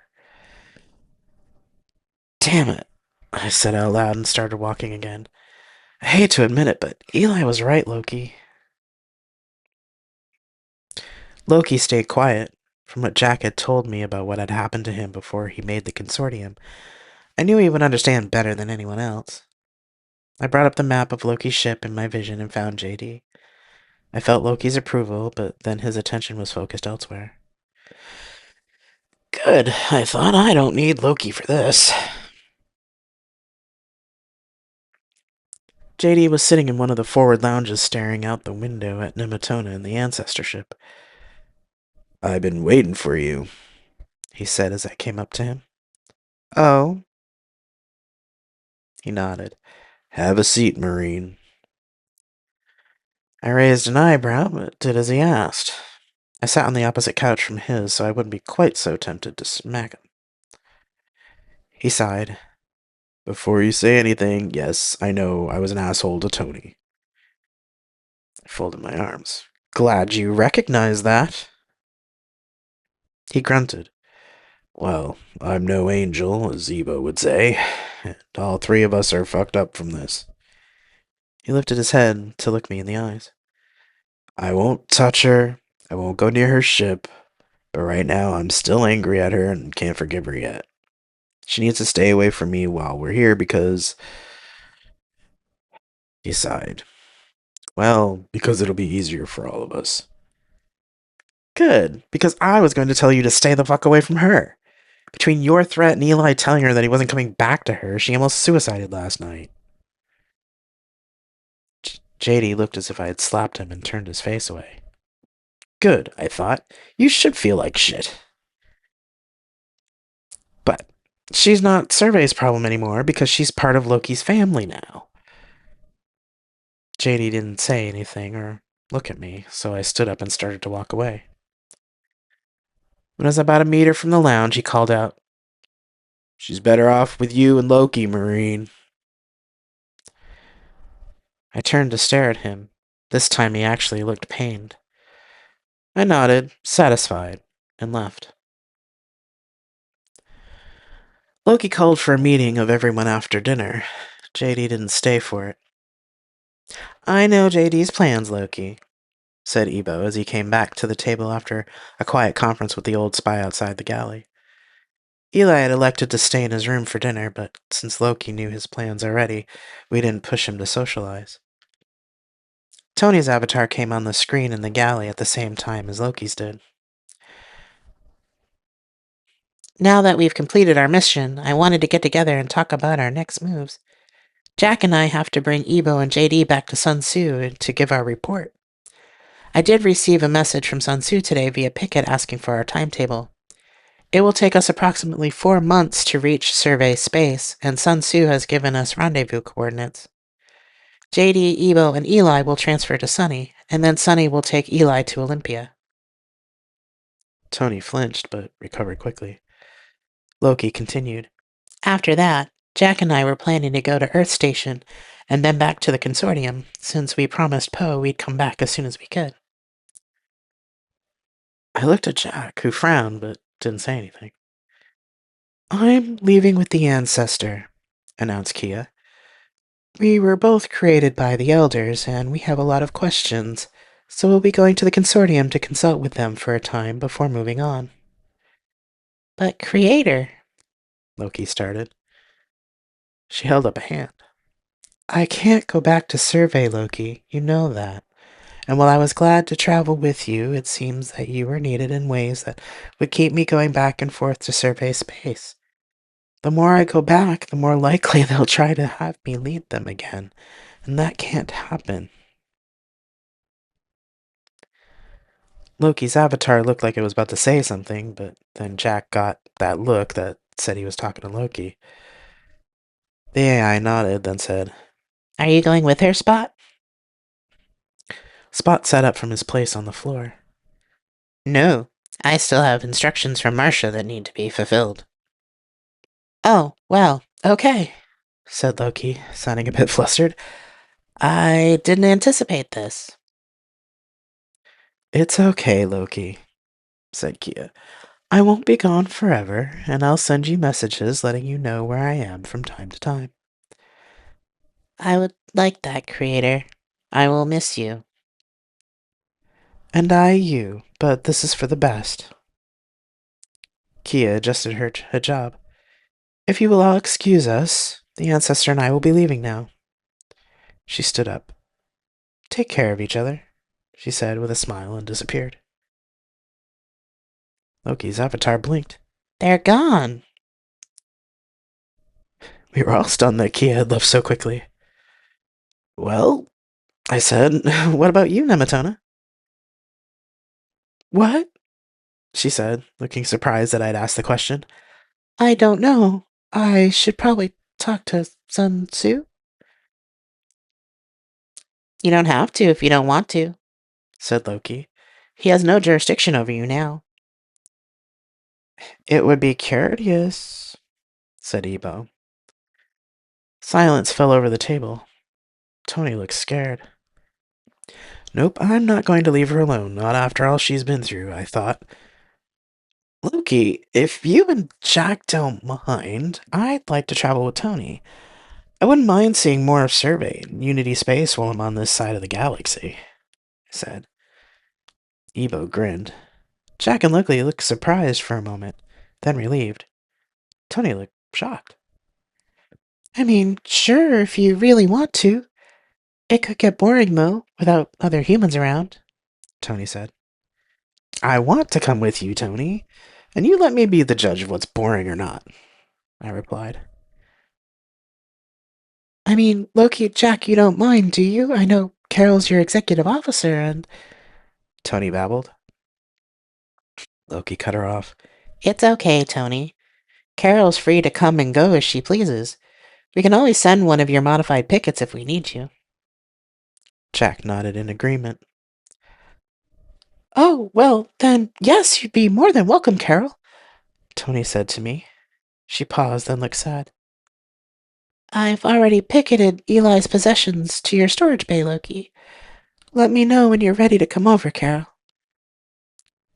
Damn it, I said out loud and started walking again. I hate to admit it, but Eli was right, Loki. Loki stayed quiet. From what Jack had told me about what had happened to him before he made the consortium, I knew he would understand better than anyone else. I brought up the map of Loki's ship in my vision and found JD. I felt Loki's approval, but then his attention was focused elsewhere. Good, I thought. I don't need Loki for this. JD was sitting in one of the forward lounges staring out the window at Nemetona and the Ancestor ship. I've been waiting for you, he said as I came up to him. Oh? He nodded. Have a seat, Marine. I raised an eyebrow, but did as he asked. I sat on the opposite couch from his, so I wouldn't be quite so tempted to smack him. He sighed. Before you say anything, yes, I know I was an asshole to Tony. I folded my arms. Glad you recognize that. He grunted. Well, I'm no angel, as Ebo would say, and all three of us are fucked up from this. He lifted his head to look me in the eyes. I won't touch her, I won't go near her ship, but right now I'm still angry at her and can't forgive her yet. She needs to stay away from me while we're here because... He sighed. Well, because it'll be easier for all of us. Good, because I was going to tell you to stay the fuck away from her. Between your threat and Eli telling her that he wasn't coming back to her, she almost suicided last night. JD looked as if I had slapped him and turned his face away. Good, I thought. You should feel like shit. But she's not Survey's problem anymore because she's part of Loki's family now. JD didn't say anything or look at me, so I stood up and started to walk away. When I was about a meter from the lounge, he called out, She's better off with you and Loki, Marine. I turned to stare at him. This time he actually looked pained. I nodded, satisfied, and left. Loki called for a meeting of everyone after dinner. JD didn't stay for it. I know JD's plans, Loki, said Ebo as he came back to the table after a quiet conference with the old spy outside the galley. Eli had elected to stay in his room for dinner, but since Loki knew his plans already, we didn't push him to socialize. Tony's avatar came on the screen in the galley at the same time as Loki's did. Now that we've completed our mission, I wanted to get together and talk about our next moves. Jack and I have to bring Ebo and JD back to Sun Tzu to give our report. I did receive a message from Sun Tzu today via Picket asking for our timetable. It will take us approximately 4 months to reach survey space, and Sun Tzu has given us rendezvous coordinates. JD, Ebo, and Eli will transfer to Sunny, and then Sunny will take Eli to Olympia. Tony flinched, but recovered quickly. Loki continued. After that, Jack and I were planning to go to Earth Station, and then back to the consortium, since we promised Poe we'd come back as soon as we could. I looked at Jack, who frowned, but didn't say anything. I'm leaving with the Ancestor, announced Kia. We were both created by the Elders, and we have a lot of questions, so we'll be going to the consortium to consult with them for a time before moving on. But Creator, Loki started. She held up a hand. I can't go back to survey, Loki, you know that. And while I was glad to travel with you, it seems that you were needed in ways that would keep me going back and forth to survey space. The more I go back, the more likely they'll try to have me lead them again, and that can't happen. Loki's avatar looked like it was about to say something, but then Jack got that look that said he was talking to Loki. The AI nodded, then said, Are you going with her, Spot? Spot sat up from his place on the floor. No, I still have instructions from Marcia that need to be fulfilled. Oh, well, okay, said Loki, sounding a bit flustered. I didn't anticipate this. It's okay, Loki, said Kia. I won't be gone forever, and I'll send you messages letting you know where I am from time to time. I would like that, Creator. I will miss you. And I you, but this is for the best. Kia adjusted her hijab. If you will all excuse us, the Ancestor and I will be leaving now. She stood up. Take care of each other, she said with a smile and disappeared. Loki's avatar blinked. They're gone. We were all stunned that Kia had left so quickly. Well, I said, what about you, Nemetona? What? She said, looking surprised that I'd asked the question. I don't know. I should probably talk to Sun Tzu. You don't have to if you don't want to, said Loki. He has no jurisdiction over you now. It would be courteous, said Ebo. Silence fell over the table. Tony looked scared. Nope, I'm not going to leave her alone, not after all she's been through, I thought. Loki, if you and Jack don't mind, I'd like to travel with Tony. I wouldn't mind seeing more of Survey and Unity Space while I'm on this side of the galaxy, I said. Ebo grinned. Jack and Loki looked surprised for a moment, then relieved. Tony looked shocked. I mean, sure, if you really want to. It could get boring, though, without other humans around, Tony said. I want to come with you, Tony, and you let me be the judge of what's boring or not, I replied. I mean, Loki, Jack, you don't mind, do you? I know Carol's your executive officer, and... Tony babbled. Loki cut her off. It's okay, Tony. Carol's free to come and go as she pleases. We can always send one of your modified pickets if we need you. Jack nodded in agreement. Oh, well, then, yes, you'd be more than welcome, Carol, Tony said to me. She paused, then looked sad. I've already picketed Eli's possessions to your storage bay, Loki. Let me know when you're ready to come over, Carol.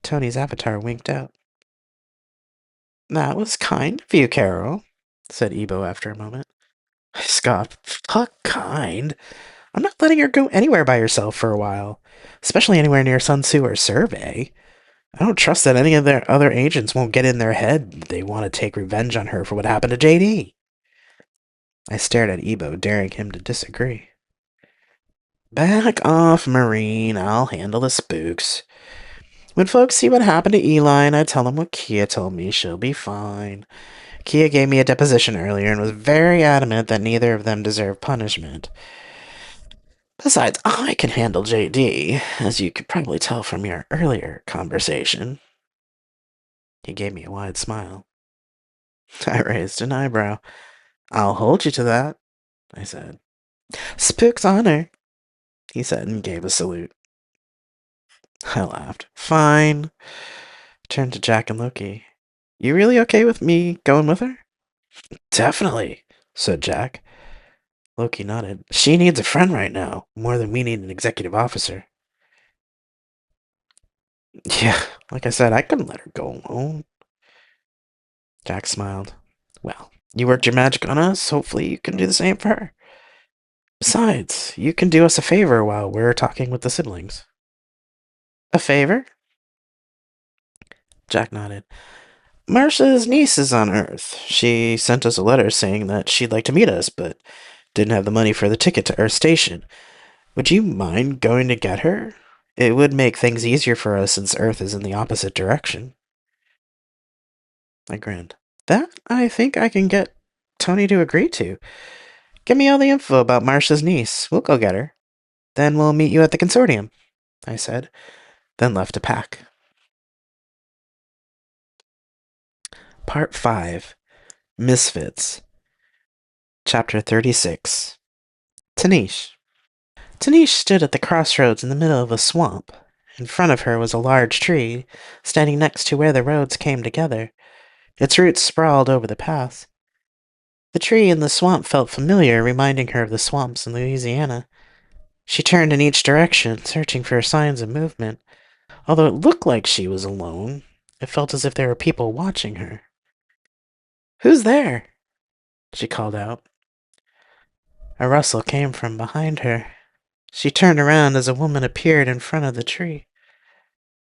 Tony's avatar winked out. That was kind of you, Carol, said Ebo after a moment. I scoffed. Fuck kind. I'm not letting her go anywhere by herself for a while, especially anywhere near Sun Tzu or Survey. I don't trust that any of their other agents won't get in their head that they want to take revenge on her for what happened to JD. I stared at Ebo, daring him to disagree. Back off, Marine. I'll handle the spooks. When folks see what happened to Eli and I tell them what Kia told me, she'll be fine. Kia gave me a deposition earlier and was very adamant that neither of them deserve punishment. Besides, I can handle JD, as you could probably tell from your earlier conversation. He gave me a wide smile. I raised an eyebrow. I'll hold you to that, I said. Spook's honor, he said and gave a salute. I laughed. Fine. Turned to Jack and Loki. You really okay with me going with her? Definitely, said Jack. Loki nodded. She needs a friend right now, more than we need an executive officer. Yeah, like I said, I couldn't let her go alone. Jack smiled. Well, you worked your magic on us. Hopefully you can do the same for her. Besides, you can do us a favor while we're talking with the siblings. A favor? Jack nodded. Marcia's niece is on Earth. She sent us a letter saying that she'd like to meet us, but didn't have the money for the ticket to Earth Station. Would you mind going to get her? It would make things easier for us since Earth is in the opposite direction. I grinned. That I think I can get Tony to agree to. Give me all the info about Marcia's niece. We'll go get her. Then we'll meet you at the consortium, I said, then left to pack. Part 5. Misfits. Chapter 36. Tanish. Tanish stood at the crossroads in the middle of a swamp. In front of her was a large tree, standing next to where the roads came together. Its roots sprawled over the path. The tree in the swamp felt familiar, reminding her of the swamps in Louisiana. She turned in each direction, searching for signs of movement. Although it looked like she was alone, it felt as if there were people watching her. Who's there? She called out. A rustle came from behind her. She turned around as a woman appeared in front of the tree.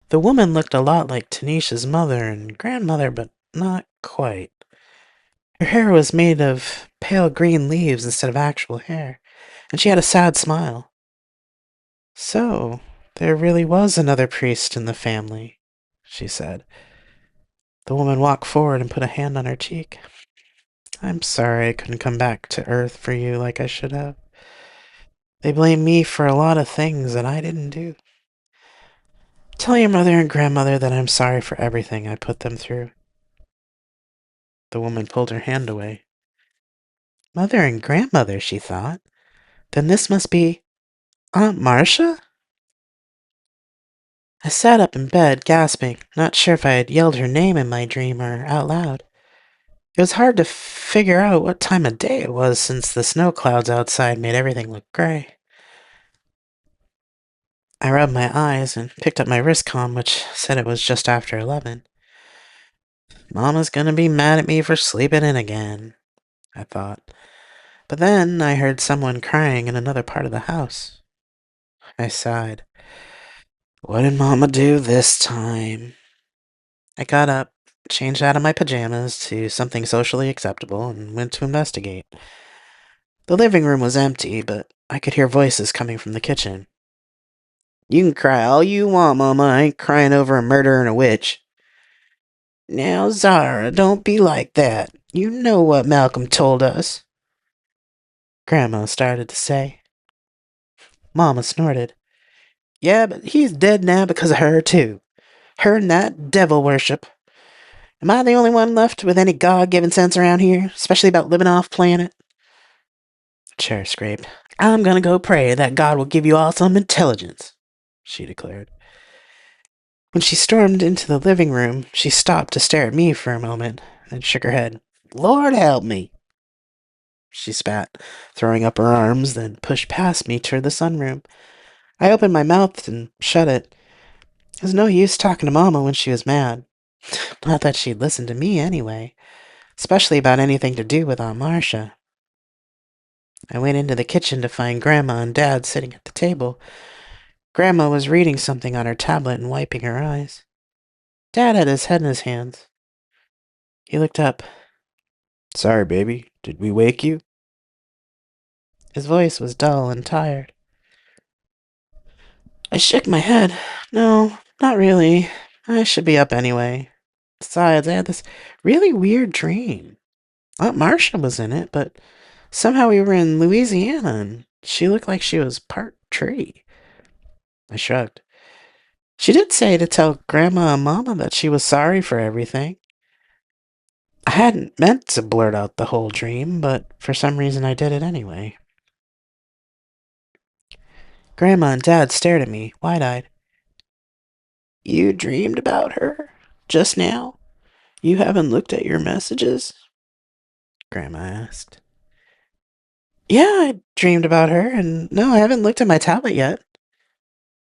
The woman looked a lot like Tanisha's mother and grandmother, but not quite. Her hair was made of pale green leaves instead of actual hair, and she had a sad smile. So, there really was another priest in the family, she said. The woman walked forward and put a hand on her cheek. I'm sorry I couldn't come back to Earth for you like I should have. They blame me for a lot of things that I didn't do. Tell your mother and grandmother that I'm sorry for everything I put them through. The woman pulled her hand away. Mother and grandmother, she thought. Then this must be... Aunt Marcia? I sat up in bed, gasping, not sure if I had yelled her name in my dream or out loud. It was hard to figure out what time of day it was since the snow clouds outside made everything look gray. I rubbed my eyes and picked up my wristcom, which said it was just after 11. Mama's gonna be mad at me for sleeping in again, I thought. But then I heard someone crying in another part of the house. I sighed. What did Mama do this time? I got up, changed out of my pajamas to something socially acceptable, and went to investigate. The living room was empty, but I could hear voices coming from the kitchen. You can cry all you want, Mama. I ain't crying over a murder and a witch. Now, Zara, don't be like that. You know what Malcolm told us. Grandma started to say. Mama snorted. Yeah, but he's dead now because of her, too. Her and that devil worship. Am I the only one left with any God-given sense around here, especially about living off planet? Chair scraped. I'm gonna go pray that God will give you all some intelligence, she declared. When she stormed into the living room, she stopped to stare at me for a moment, then shook her head. Lord help me, she spat, throwing up her arms, then pushed past me toward the sunroom. I opened my mouth and shut it. It was no use talking to Mama when she was mad. Not that she'd listen to me anyway, especially about anything to do with Aunt Marcia. I went into the kitchen to find Grandma and Dad sitting at the table. Grandma was reading something on her tablet and wiping her eyes. Dad had his head in his hands. He looked up. Sorry, baby. Did we wake you? His voice was dull and tired. I shook my head. No, not really. I should be up anyway. Besides, I had this really weird dream. Aunt Marcia was in it, but somehow we were in Louisiana and she looked like she was part tree. I shrugged. She did say to tell Grandma and Mama that she was sorry for everything. I hadn't meant to blurt out the whole dream, but for some reason I did it anyway. Grandma and Dad stared at me, wide-eyed. You dreamed about her? Just now? You haven't looked at your messages? Grandma asked. Yeah, I dreamed about her, and no, I haven't looked at my tablet yet.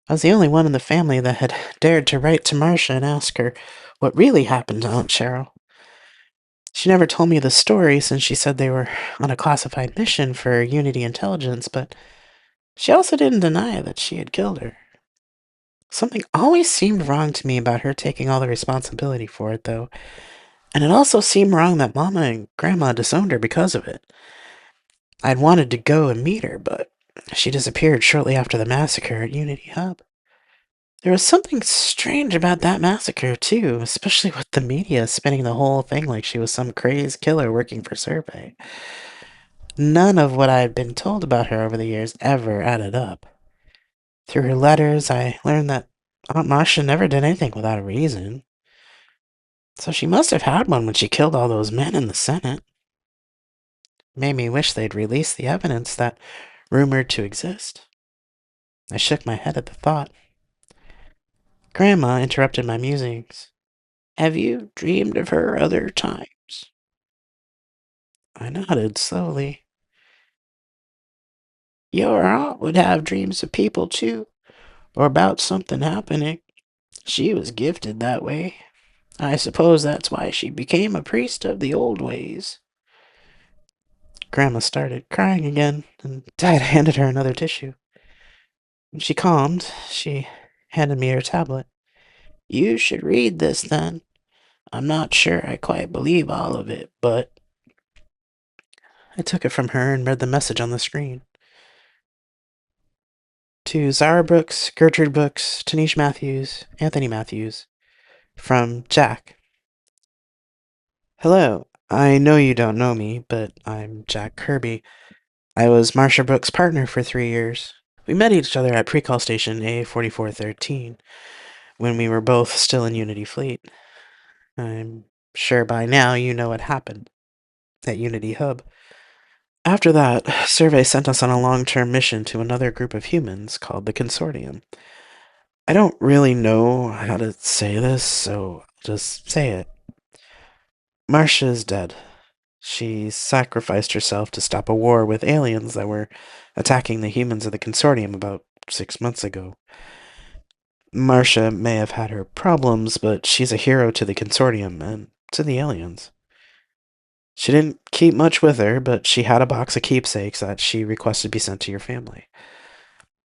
I was the only one in the family that had dared to write to Marcia and ask her what really happened to Aunt Cheryl. She never told me the story since she said they were on a classified mission for Unity Intelligence, but she also didn't deny that she had killed her. Something always seemed wrong to me about her taking all the responsibility for it, though, and it also seemed wrong that Mama and Grandma disowned her because of it. I'd wanted to go and meet her, but she disappeared shortly after the massacre at Unity Hub. There was something strange about that massacre, too, especially with the media spinning the whole thing like she was some crazed killer working for Survey. None of what I had been told about her over the years ever added up. Through her letters, I learned that Aunt Marcia never did anything without a reason. So she must have had one when she killed all those men in the Senate. Made me wish they'd release the evidence that rumored to exist. I shook my head at the thought. Grandma interrupted my musings. Have you dreamed of her other times? I nodded slowly. Your aunt would have dreams of people, too, or about something happening. She was gifted that way. I suppose that's why she became a priest of the old ways. Grandma started crying again, and Dad handed her another tissue. When she calmed, she handed me her tablet. You should read this, then. I'm not sure I quite believe all of it, but... I took it from her and read the message on the screen. To Zara Brooks, Gertrude Brooks, Tanish Matthews, Anthony Matthews. From Jack. Hello. I know you don't know me, but I'm Jack Kirby. I was Marcia Brooks' partner for 3 years. We met each other at Precall Station A4413 when we were both still in Unity Fleet. I'm sure by now you know what happened at Unity Hub. After that, Survey sent us on a long-term mission to another group of humans called the Consortium. I don't really know how to say this, so I'll just say it. Marcia is dead. She sacrificed herself to stop a war with aliens that were attacking the humans of the Consortium about 6 months ago. Marcia may have had her problems, but she's a hero to the Consortium and to the aliens. She didn't keep much with her, but she had a box of keepsakes that she requested be sent to your family.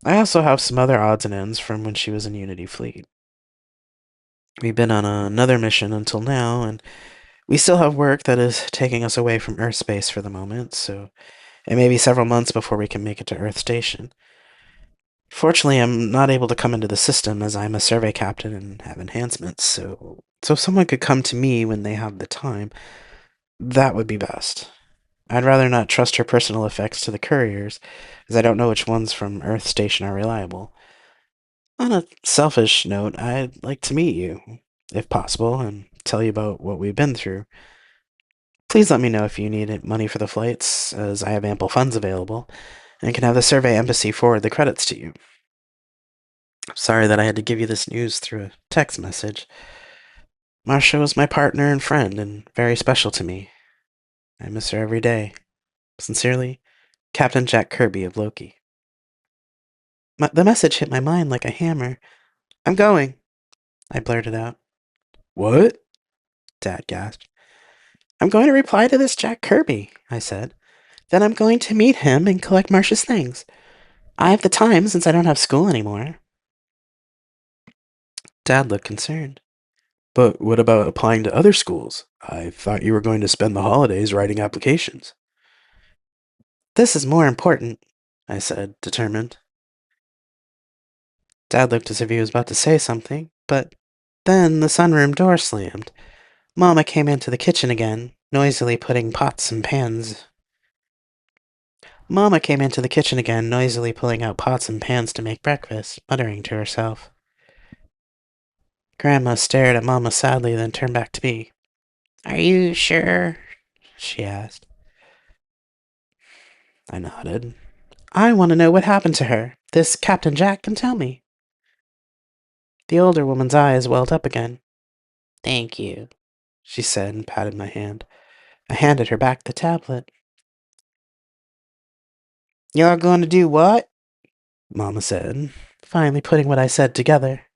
I also have some other odds and ends from when she was in Unity Fleet. We've been on another mission until now, and we still have work that is taking us away from Earth space for the moment, so it may be several months before we can make it to Earth Station. Fortunately, I'm not able to come into the system as I'm a survey captain and have enhancements, so if someone could come to me when they have the time, that would be best. I'd rather not trust her personal effects to the couriers, as I don't know which ones from Earth Station are reliable. On a selfish note, I'd like to meet you, if possible, and tell you about what we've been through. Please let me know if you need money for the flights, as I have ample funds available, and can have the survey embassy forward the credits to you. Sorry that I had to give you this news through a text message. Marcia was my partner and friend, and very special to me. I miss her every day. Sincerely, Captain Jack Kirby of Loki. The message hit my mind like a hammer. I'm going, I blurted out. What? Dad gasped. I'm going to reply to this Jack Kirby, I said. Then I'm going to meet him and collect Marcia's things. I have the time since I don't have school anymore. Dad looked concerned. But what about applying to other schools? I thought you were going to spend the holidays writing applications. This is more important, I said, determined. Dad looked as if he was about to say something, but then the sunroom door slammed. Mama came into the kitchen again, noisily putting pots and pans. Mama came into the kitchen again, noisily pulling out pots and pans to make breakfast, muttering to herself. Grandma stared at Mama sadly, then turned back to me. Are you sure? She asked. I nodded. I want to know what happened to her. This Captain Jack can tell me. The older woman's eyes welled up again. Thank you, she said and patted my hand. I handed her back the tablet. You're going to do what? Mama said, finally putting what I said together.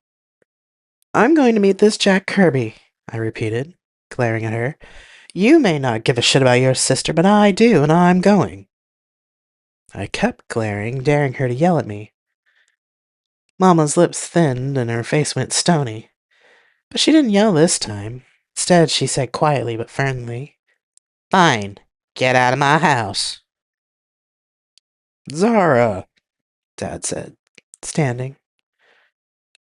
I'm going to meet this Jack Kirby, I repeated, glaring at her. You may not give a shit about your sister, but I do, and I'm going. I kept glaring, daring her to yell at me. Mama's lips thinned and her face went stony. But she didn't yell this time. Instead, she said quietly but firmly, Fine, get out of my house. Zara, Dad said, standing.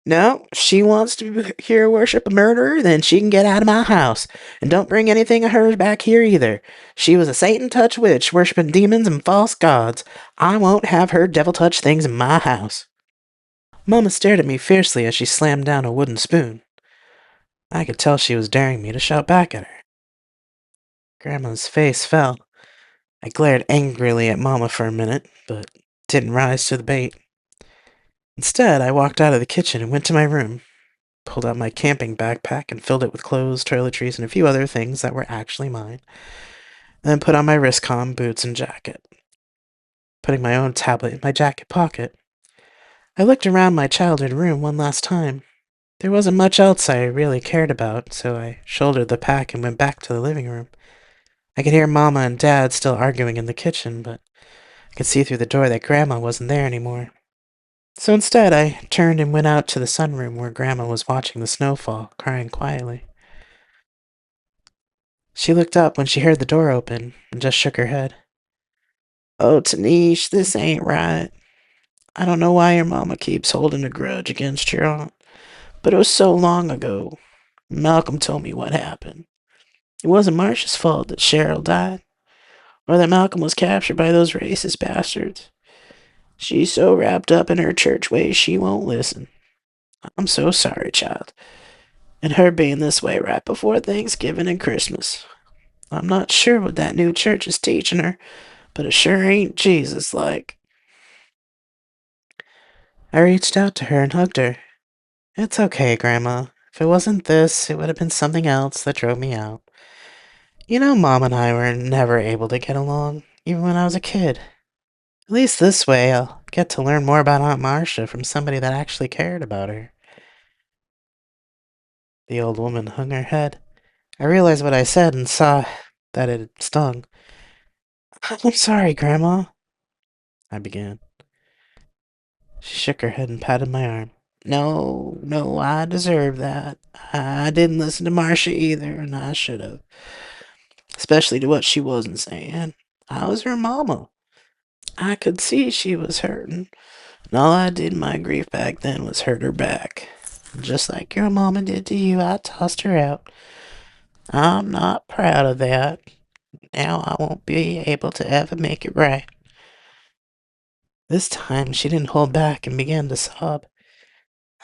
No, she wants to hear worship a murderer, then she can get out of my house. And don't bring anything of hers back here either. She was a Satan-touched witch, worshiping demons and false gods. I won't have her devil-touched things in my house. Mama stared at me fiercely as she slammed down a wooden spoon. I could tell she was daring me to shout back at her. Grandma's face fell. I glared angrily at Mama for a minute, but didn't rise to the bait. Instead, I walked out of the kitchen and went to my room, pulled out my camping backpack and filled it with clothes, toiletries, and a few other things that were actually mine, then put on my wristcom, boots, and jacket, putting my own tablet in my jacket pocket. I looked around my childhood room one last time. There wasn't much else I really cared about, so I shouldered the pack and went back to the living room. I could hear Mama and Dad still arguing in the kitchen, but I could see through the door that Grandma wasn't there anymore. So instead, I turned and went out to the sunroom where Grandma was watching the snow fall, crying quietly. She looked up when she heard the door open and just shook her head. Oh, Tanish, this ain't right. I don't know why your mama keeps holding a grudge against your aunt, but it was so long ago. Malcolm told me what happened. It wasn't Marcia's fault that Cheryl died, or that Malcolm was captured by those racist bastards. She's so wrapped up in her church ways she won't listen. I'm so sorry, child. And her being this way right before Thanksgiving and Christmas. I'm not sure what that new church is teaching her, but it sure ain't Jesus-like. I reached out to her and hugged her. It's okay, Grandma. If it wasn't this, it would have been something else that drove me out. You know, Mom and I were never able to get along, even when I was a kid. At least this way, I'll get to learn more about Aunt Marcia from somebody that actually cared about her. The old woman hung her head. I realized what I said and saw that it had stung. I'm sorry, Grandma, I began. She shook her head and patted my arm. No, I deserve that. I didn't listen to Marcia either, and I should have. Especially to what she wasn't saying. I was her mama. I could see she was hurting, and all I did in my grief back then was hurt her back. Just like your mama did to you, I tossed her out. I'm not proud of that. Now I won't be able to ever make it right. This time she didn't hold back and began to sob.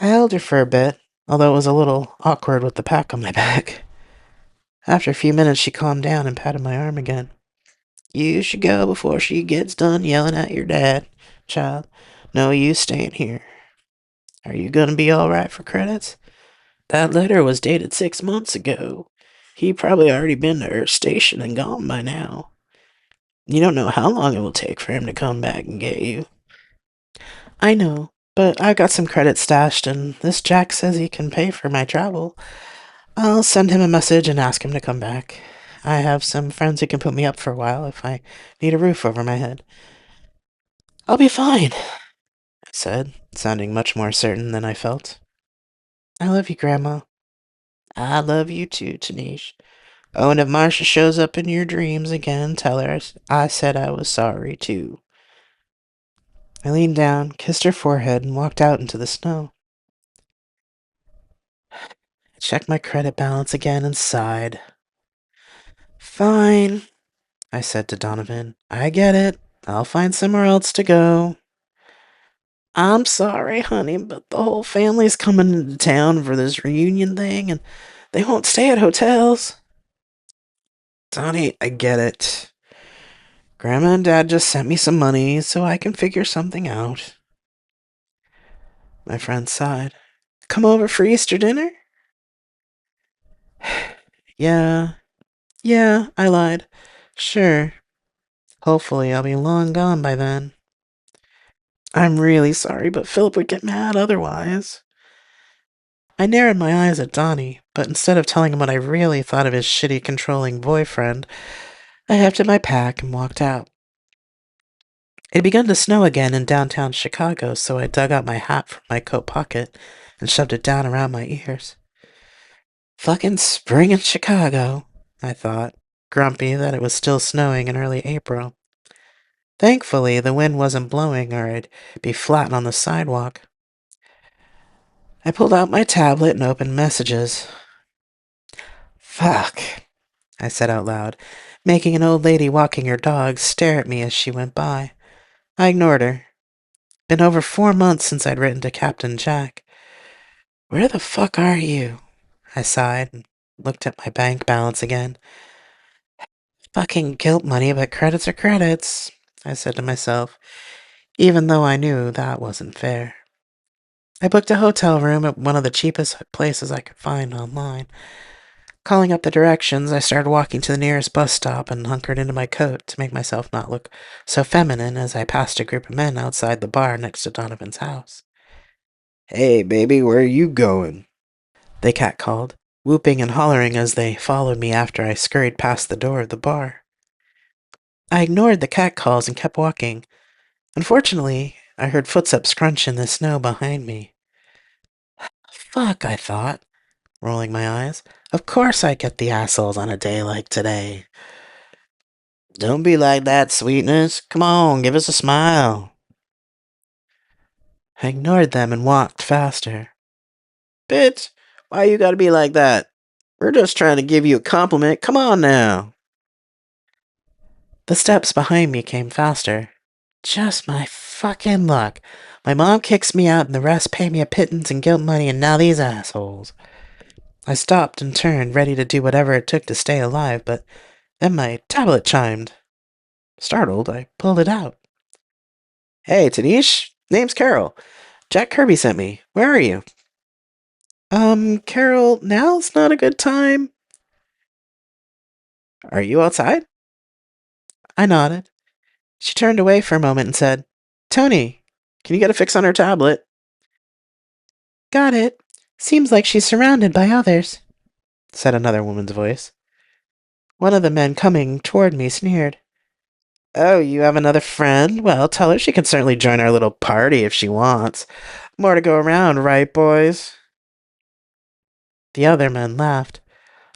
I held her for a bit, although it was a little awkward with the pack on my back. After a few minutes, she calmed down and patted my arm again. You should go before she gets done yelling at your dad, child. No use staying here. Are you gonna be alright for credits? That letter was dated 6 months ago. He probably already been to Earth Station and gone by now. You don't know how long it will take for him to come back and get you. I know, but I got some credits stashed, and this Jack says he can pay for my travel. I'll send him a message and ask him to come back. I have some friends who can put me up for a while if I need a roof over my head. I'll be fine, I said, sounding much more certain than I felt. I love you, Grandma. I love you too, Tanish. Oh, and if Marcia shows up in your dreams again, tell her I said I was sorry too. I leaned down, kissed her forehead, and walked out into the snow. I checked my credit balance again and sighed. Fine, I said to Donovan. I get it. I'll find somewhere else to go. I'm sorry, honey, but the whole family's coming into town for this reunion thing, and they won't stay at hotels. Donnie, I get it. Grandma and Dad just sent me some money so I can figure something out. My friend sighed. Come over for Easter dinner? Yeah, I lied. Sure. Hopefully I'll be long gone by then. I'm really sorry, but Philip would get mad otherwise. I narrowed my eyes at Donnie, but instead of telling him what I really thought of his shitty, controlling boyfriend, I hefted my pack and walked out. It had begun to snow again in downtown Chicago, so I dug out my hat from my coat pocket and shoved it down around my ears. Fucking spring in Chicago, I thought, grumpy that it was still snowing in early April. Thankfully, the wind wasn't blowing or I'd be flat on the sidewalk. I pulled out my tablet and opened messages. Fuck, I said out loud, making an old lady walking her dog stare at me as she went by. I ignored her. Been over 4 months since I'd written to Captain Jack. Where the fuck are you? I sighed and looked at my bank balance again. Fucking guilt money, but credits are credits, I said to myself, even though I knew that wasn't fair. I booked a hotel room at one of the cheapest places I could find online. Calling up the directions, I started walking to the nearest bus stop and hunkered into my coat to make myself not look so feminine as I passed a group of men outside the bar next to Donovan's house. Hey, baby, where are you going? They catcalled, whooping and hollering as they followed me after I scurried past the door of the bar. I ignored the catcalls and kept walking. Unfortunately, I heard footsteps crunch in the snow behind me. Fuck, I thought, rolling my eyes. Of course I get the assholes on a day like today. Don't be like that, sweetness. Come on, give us a smile. I ignored them and walked faster. Bitch, why you gotta be like that? We're just trying to give you a compliment. Come on now. The steps behind me came faster. Just my fucking luck. My mom kicks me out and the rest pay me a pittance in guilt money and now these assholes. I stopped and turned, ready to do whatever it took to stay alive, but then my tablet chimed. Startled, I pulled it out. Hey, Tanish. Name's Carol. Jack Kirby sent me. Where are you? Carol, now's not a good time. Are you outside? I nodded. She turned away for a moment and said, Tony, can you get a fix on her tablet? Got it. Seems like she's surrounded by others, said another woman's voice. One of the men coming toward me sneered. Oh, you have another friend? Well, tell her she can certainly join our little party if she wants. More to go around, right, boys? The other men laughed.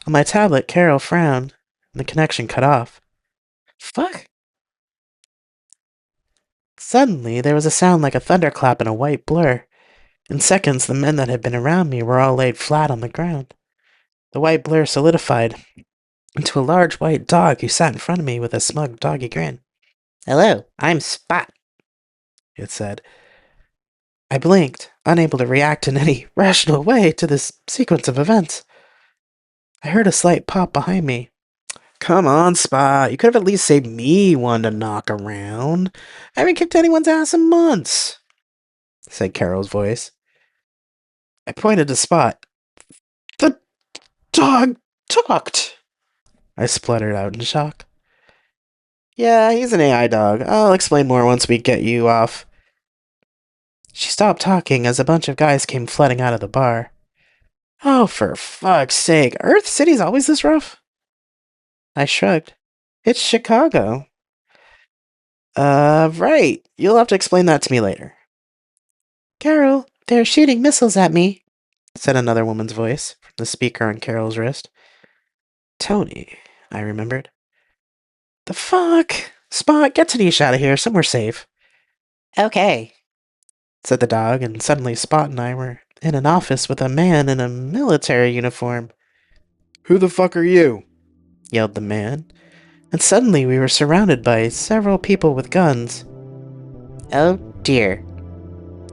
On my tablet, Carol frowned, and the connection cut off. Fuck. Suddenly, there was a sound like a thunderclap and a white blur. In seconds, the men that had been around me were all laid flat on the ground. The white blur solidified into a large white dog who sat in front of me with a smug doggy grin. Hello, I'm Spot, it said. I blinked, unable to react in any rational way to this sequence of events. I heard a slight pop behind me. Come on, Spot. You could have at least saved me one to knock around. I haven't kicked anyone's ass in months, said Carol's voice. I pointed to Spot. The dog talked, I spluttered out in shock. Yeah, he's an AI dog. I'll explain more once we get you off. She stopped talking as a bunch of guys came flooding out of the bar. Oh, for fuck's sake. Earth City's always this rough? I shrugged. It's Chicago. Right. You'll have to explain that to me later. Carol, they're shooting missiles at me, said another woman's voice from the speaker on Carol's wrist. Tony, I remembered. The fuck? Spot, get Tanish out of here, somewhere safe. Okay, said the dog, and suddenly Spot and I were in an office with a man in a military uniform. Who the fuck are you? Yelled the man, and suddenly we were surrounded by several people with guns. Oh dear,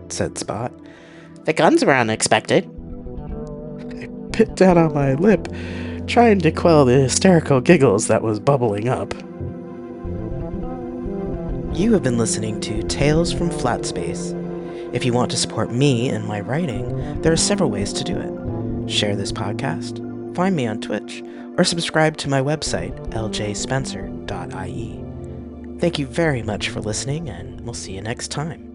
said Spot. The guns were unexpected. I bit down on my lip, trying to quell the hysterical giggles that was bubbling up. You have been listening to Tales from Flat Space. If you want to support me and my writing, there are several ways to do it. Share this podcast, find me on Twitch, or subscribe to my website, ljspencer.ie. Thank you very much for listening, and we'll see you next time.